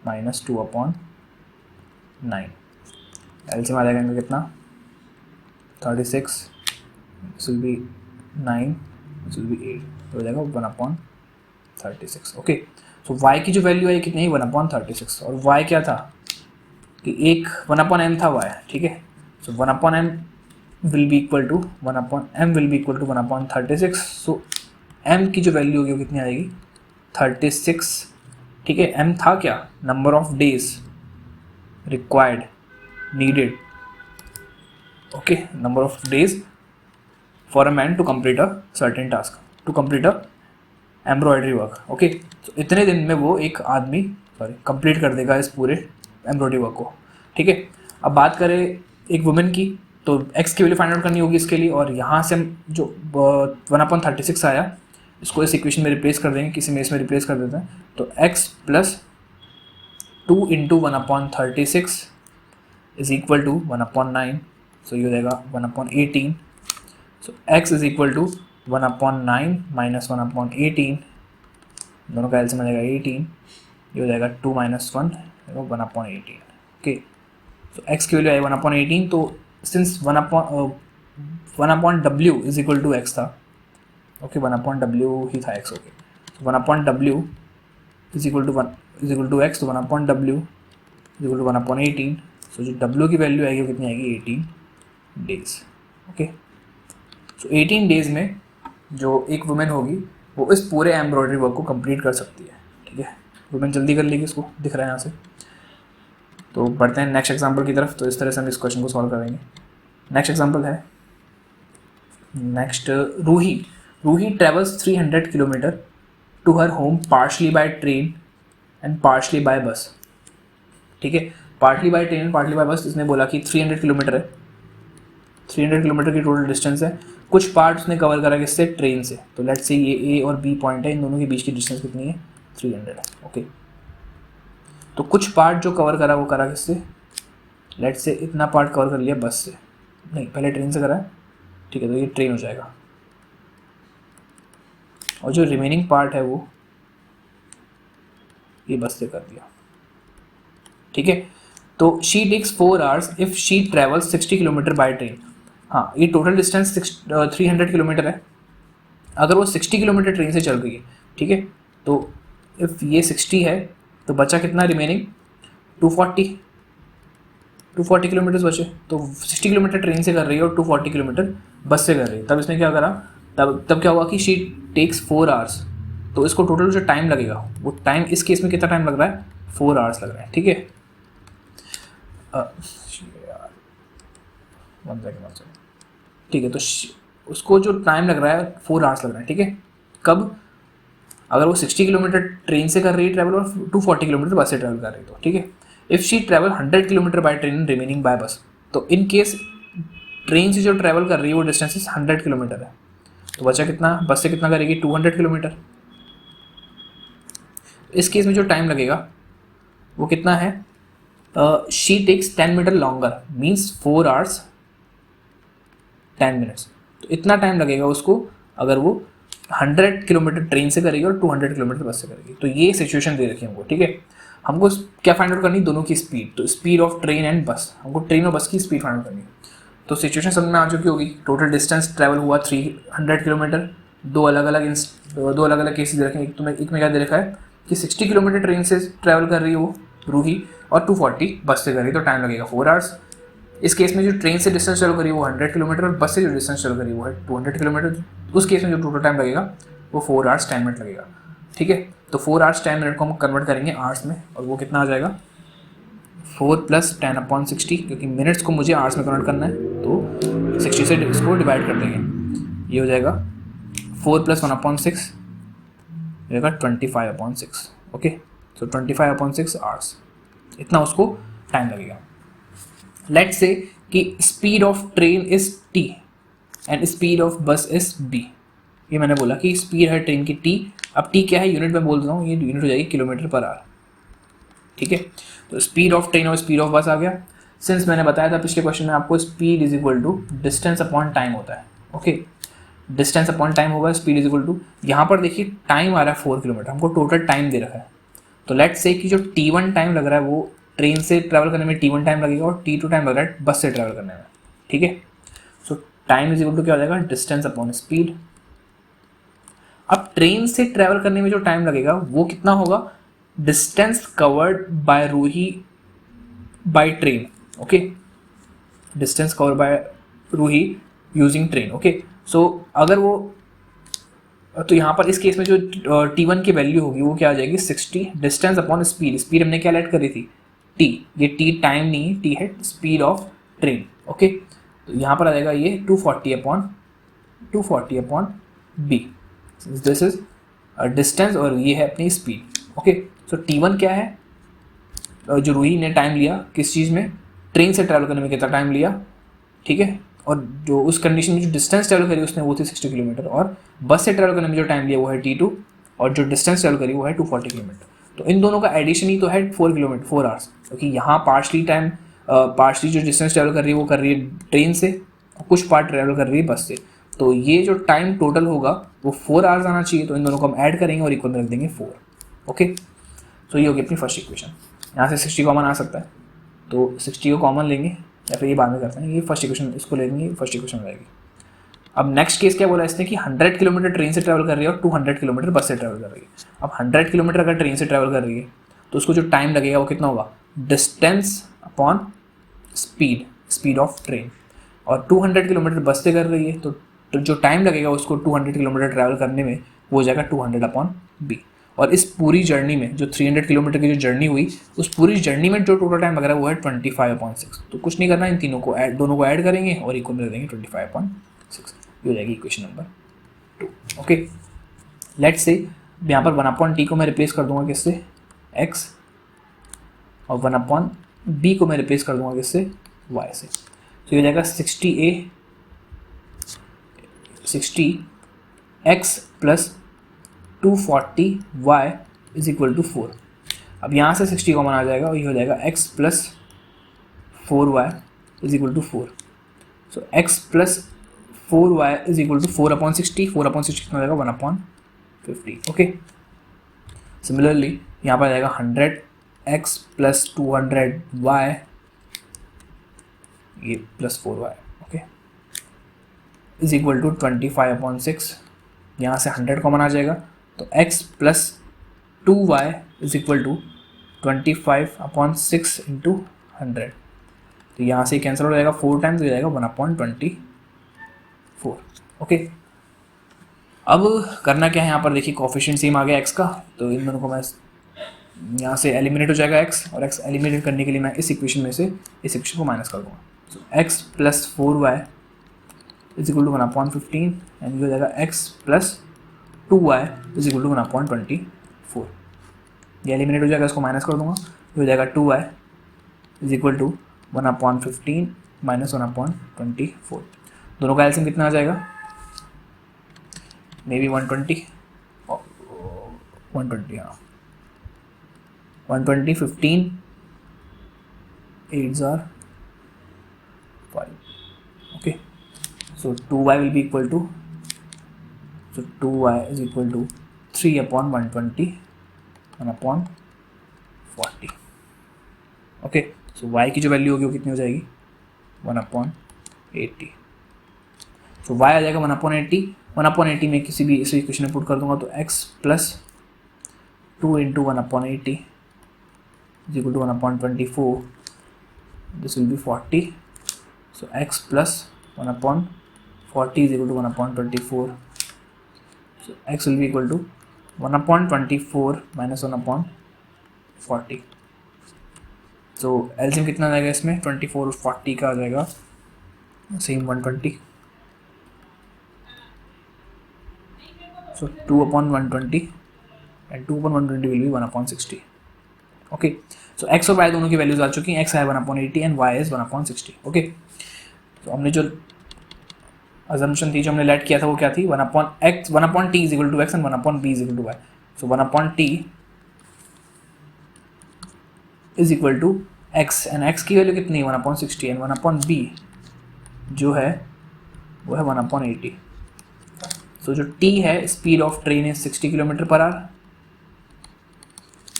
Speaker 1: माइनस 2/9, एलसीएम आ जाएगा इनका कितना 36, this will B 9, this will be 8, हो जाएगा 1/36। ओके, सो y की जो वैल्यू है कितनी है 1/36, और y क्या था कि एक 1/m था y। ठीक है, so 1/m will be equal to 1/m will be equal to 1/36। So m की जो वैल्यू होगी वो कितनी आएगी 36। ठीक है, m था क्या, number of days required needed. Okay, number of days for a man to complete a certain task, to complete a embroidery work. Okay, तो इतने दिन में वो एक आदमी कंप्लीट कर देगा इस पूरे एम्ब्रॉयडरी वर्क को। ठीक है, अब बात करें एक वुमेन की, तो x की वैल्यू फाइंड आउट करनी होगी इसके लिए, और यहाँ से हम जो 1/36 आया इसको इस इक्वेशन में रिप्लेस कर देंगे, किसी में इसमें रिप्लेस कर देते हैं, तो x plus 2 into 1/36 is equal to 1/9, so ये हो जाएगा 1/18। So x is equal to 1/9 minus 1/18, दोनों का एलसीएम आ जाएगा 18, ये हो जाएगा 2 माइनस 1 1/18। ओके, सो x की वैल्यू आई 1/18, तो since 1/w is equal to x था, ओके 1/w ही था x। ओके, तो 1/w is equal to x, तो 1/w इज इक्वल टू 1/18। सो जो w की वैल्यू आएगी वो कितनी आएगी 18 डेज। ओके, सो 18 डेज में जो एक वुमेन होगी वो इस पूरे एम्ब्रॉयडरी वर्क को कंप्लीट कर सकती है। ठीक है, वुमेन जल्दी कर लेगी, इसको दिख रहा है यहाँ से। तो बढ़ते हैं नेक्स्ट एग्जांपल की तरफ। तो इस तरह से हम इस क्वेश्चन को सॉल्व करेंगे। नेक्स्ट एग्जांपल है, next Ruhi travels 300 kilometre to her home partially by train and partially by bus. ठीक है, partly by train partly by bus, इसने बोला कि 300 किलोमीटर है, 300 किलोमीटर की टोटल डिस्टेंस है। कुछ पार्ट उसने कवर करा किससे, ट्रेन से। तो लेट्स से ये ए और बी पॉइंट है, इन दोनों के बीच की डिस्टेंस कितनी है 300 है। ओके, तो कुछ पार्ट जो कवर करा वो करा किससे, लेट्स से इतना पार्ट कवर कर लिया बस से, नहीं पहले ट्रेन से करा है। ठीक है, तो ये ट्रेन हो जाएगा, और जो रिमेनिंग पार्ट है वो ये बस से कर दिया। ठीक है, तो she takes 4 hours if she travels 60 kilometre by train. हाँ, ये टोटल डिस्टेंस 300 किलोमीटर है। अगर वो 60 किलोमीटर ट्रेन से चल गई है, ठीक है, तो इफ़ ये 60 है तो बचा कितना रिमेनिंग 240 किलोमीटर बचे। तो 60 किलोमीटर ट्रेन से कर रही है और 240 किलोमीटर बस से कर रही है। तब इसने क्या करा, तब क्या हुआ कि शी टेक्स 4 आवर्स, तो इसको टोटल जो टाइम लगेगा वो टाइम इस केस में कितना टाइम लग रहा है 4 आवर्स लग रहा है। ठीक है, ठीक है, तो उसको जो टाइम लग रहा है 4 आवर्स लग रहा है। ठीक है, कब, अगर वो 60 किलोमीटर ट्रेन से कर रही है ट्रैवल और 240 किलोमीटर बस से ट्रैवल कर रही है तो। ठीक है, if she travel 100 kilometre by train remaining by bus, तो इन केस ट्रेन से जो ट्रैवल कर रही है वो डिस्टेंस 100 किलोमीटर है, तो बचा कितना, बस से कितना करेगी 200 किलोमीटर। इस केस में जो टाइम लगेगा वो कितना है, she takes 10 metre longer means 4 hours 10 minutes. तो इतना टाइम लगेगा उसको अगर वो 100 किलोमीटर ट्रेन से करेगी और 200 किलोमीटर बस से करेगी। तो ये सिचुएशन दे रखी है हमको, ठीक है। हमको क्या फाइंड आउट करनी, दोनों की स्पीड, तो स्पीड ऑफ ट्रेन एंड बस, हमको ट्रेन और बस की स्पीड फाइंड आउट करनी है। तो सिचुएशन समझ में आ चुकी होगी। टोटल डिस्टेंस ट्रैवल हुआ 300 किलोमीटर। दो अलग अलग केसेस दे रखे हैं। एक में क्या दे रखा है कि 60 किलोमीटर ट्रेन से ट्रैवल कर रही है वो रूही, और 240 बस से कर रही है, तो टाइम लगेगा 4 आवर्स। इस केस में जो ट्रेन से डिस्टेंस चल करी वो 100 किलोमीटर और बस से जो डिस्टेंस चल करी वो है 200 किलोमीटर। उस केस में जो टोटल टाइम लगेगा वो 4 आवर्स 10 मिनट लगेगा, ठीक है। तो 4 आवर्स 10 मिनट को हम कन्वर्ट करेंगे आवर्स में, और वो कितना आ जाएगा 4 + 10/60, क्योंकि मिनट्स को मुझे आवर्स में कन्वर्ट करना है, तो 60 से इसको डिवाइड कर देंगे। ये हो जाएगा 4 + 1/6 हो जाएगा 25/6। ओके, तो 25/6 आवर्स, इतना उसको टाइम लगेगा। लेट्स से कि speed of train is t and speed of बस इज b। ये मैंने बोला कि स्पीड है ट्रेन की t, अब t क्या है यूनिट में बोल रहा हूँ, ये यूनिट हो जाएगी किलोमीटर पर आवर, ठीक है। तो स्पीड ऑफ ट्रेन और स्पीड ऑफ बस आ गया। सिंस मैंने बताया था पिछले क्वेश्चन में आपको speed is equal to distance upon time होता है, ओके। डिस्टेंस अपॉन टाइम होगा, स्पीड इज इक्वल टू, यहाँ पर देखिए टाइम आ रहा है 4 किलोमीटर, हमको टोटल टाइम दे रखा है। तो लेट्स से कि जो t1 टाइम लग रहा है वो ट्रेन से ट्रैवल करने में t1 टाइम लगेगा, और t2 टाइम लग रहा है बस से ट्रैवल करने में, ठीक है। So time is equal to क्या हो जाएगा, डिस्टेंस अपॉन स्पीड। अब ट्रेन से ट्रैवल करने में जो टाइम लगेगा वो कितना होगा, distance covered by Roohi by train, okay. Distance covered by Roohi using train, okay. So अगर वो, तो यहाँ पर इस केस में जो t1 की वैल्यू होगी वो क्या आ जाएगी 60 डिस्टेंस अपॉन स्पीड। स्पीड हमने क्या ऐड करी थी t, ये t टाइम नहीं, t है स्पीड ऑफ ट्रेन, ओके। तो यहाँ पर आ जाएगा ये 240 upon b, this is distance और ये है अपनी स्पीड, ओके। सो t1 क्या है, जो रूही ने टाइम लिया किस चीज़ में, ट्रेन से ट्रैवल करने में कितना टाइम लिया, ठीक है। और जो उस कंडीशन में जो डिस्टेंस ट्रैवल करी उसने वो थी 60 किलोमीटर, और बस से ट्रैवल करने में जो टाइम लिया वो है t2, और जो डिस्टेंस ट्रैवल करी वो है 240 किलोमीटर। तो इन दोनों का एडिशन ही तो है 4 आवर्स, क्योंकि यहाँ पार्शली जो डिस्टेंस ट्रैवल कर रही है वो कर रही है ट्रेन से, और कुछ पार्ट ट्रैवल कर रही है बस से। तो ये जो टाइम टोटल होगा वो 4 आवर्स आना चाहिए, तो इन दोनों को हम ऐड करेंगे और इक्वल रख देंगे 4, ओके। तो ये होगी अपनी फर्स्ट इक्वेशन। यहाँ से 60 कॉमन आ सकता है, तो 60 को कॉमन लेंगे, या फिर ये बाद में करते हैं, ये फर्स्ट इक्वेशन इसको लेंगे, फर्स्ट इक्वेशन रहेगी। अब नेक्स्ट केस क्या बोला इसने कि 100 किलोमीटर ट्रेन से ट्रैवल कर रही है और 200 किलोमीटर बस से ट्रैवल कर रही है। अब 100 किलोमीटर अगर ट्रेन से ट्रैवल कर रही है तो उसको जो टाइम लगेगा वो कितना होगा, distance upon speed of train, और 200 किलोमीटर बस से कर रही है तो जो टाइम लगेगा उसको 200 किलोमीटर ट्रैवल करने में वो हो जाएगा 200 अपॉन b। और इस पूरी जर्नी में जो 300 किलोमीटर की जो जर्नी हुई उस पूरी जर्नी में जो टोटल टाइम लग रहा है वो है 25/6। तो कुछ नहीं करना, इन तीनों को दोनों को ऐड करेंगे और इक्वल में देंगे 25/6। ये हो जाएगी equation number 2, okay. Let's say यहाँ पर 1/t को मैं रिप्लेस कर दूंगा किससे, x, और 1/b को मैं रिप्लेस कर दूंगा किससे, y से। तो ये हो जाएगा 60x + 240y is equal to 4। अब यहाँ से 60 कॉमन आ जाएगा और ये हो जाएगा x + 4y is equal to 4। So x + 4y is equal to 4/60, 4/60 कितना हो जाएगा 1/50, ओके। सिमिलरली यहाँ पर आ जाएगा 100x + 200y ये + 4y, okay, is equal to 25/6। यहाँ से 100 कॉमन आ जाएगा तो x + 2y is equal to 25/6 into 100। तो यहाँ से कैंसिल हो जाएगा 4 टाइम्स, हो जाएगा 1/24, ओके। अब करना क्या है, यहाँ पर देखिए कोफिशिएंट सेम आ गया x का, तो इन दोनों को मैं यहाँ से एलिमिनेट हो जाएगा x, और x एलिमिनेट करने के लिए मैं इस इक्वेशन में से इस इक्वेशन को माइनस कर दूँगा। So x + 4y is equal to 1/15 and ये हो जाएगा x + 2y is equal to 1/24। ये एलिमिनेट हो जाएगा, इसको माइनस कर दूंगा, ये हो जाएगा 2y is equal to 1/15 minus 1/24। दोनों का एलसीएम कितना आ जाएगा, मे बी 120, हाँ 120, 15 8 are 5, okay. So So 2y will be equal to, so 2y is equal to 3 upon 120 1 upon 40. Okay, so y की जो वैल्यू होगी वो कितनी हो जाएगी 1 अपॉन 80. सो y आ जाएगा 1 अपॉन 80. 1 अपॉन 80 में किसी भी इस इक्वेशन में पुट कर दूंगा तो x plus 2 into 1 upon 80 is equal to 1 upon 24. This will be 40. So x plus 1 upon 40 is equal to 1 upon 24. So x will be equal to 1 upon 24 minus 1 upon 40. So LCM कितना आ जाएगा इसमें 24 और 40 का आ जाएगा same 120. So 2 upon 120 and 2 upon 120 will be 1 upon 60. Okay, so X और Y दोनों की वैल्यूज आ चुकी हैं. एक्स है 1 upon 80 and Y is 1 upon 60. Okay, तो हमने जो अजम्पशन थी जो हमने लेट किया था वो क्या थी 1 upon X 1 upon T is equal to X and 1 upon B is equal to Y. So 1 upon T is equal to X and X की वैल्यू कितनी है 1 अपॉन 60 एंड 1 अपॉन बी जो है वो है 1 अपॉन 80. सो जो टी है speed of train is 60 kilometre per hour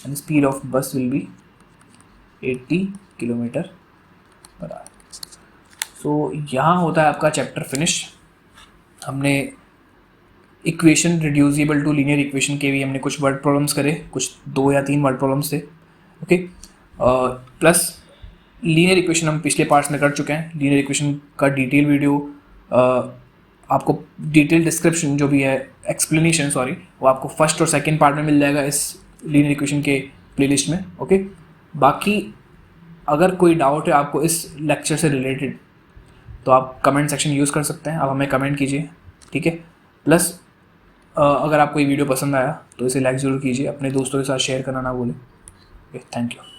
Speaker 1: and speed of bus will be 80 kilometre per hour. So यहाँ होता है आपका चैप्टर फिनिश. हमने equation reducible to linear equation के भी हमने कुछ वर्ड प्रॉब्लम्स करे, कुछ 2 या 3 वर्ड प्रॉब्लम्स थे. ओके, प्लस लीनियर इक्वेशन हम पिछले पार्ट्स में कर चुके हैं. लीनियर इक्वेशन का डिटेल वीडियो आपको डिटेल डिस्क्रिप्शन जो भी है एक्सप्लेनेशन सॉरी वो आपको फर्स्ट और सेकंड पार्ट में मिल जाएगा इस लीनियर इक्वेशन के प्लेलिस्ट में. ओके, बाकी अगर कोई डाउट है आपको इस लेक्चर से रिलेटेड तो आप कमेंट सेक्शन यूज़ कर सकते हैं. आप हमें कमेंट कीजिए, ठीक है. प्लस अगर आपको ये वीडियो पसंद आया तो इसे लाइक ज़रूर कीजिए, अपने दोस्तों के साथ शेयर करना ना भूलें. Okay, thank you.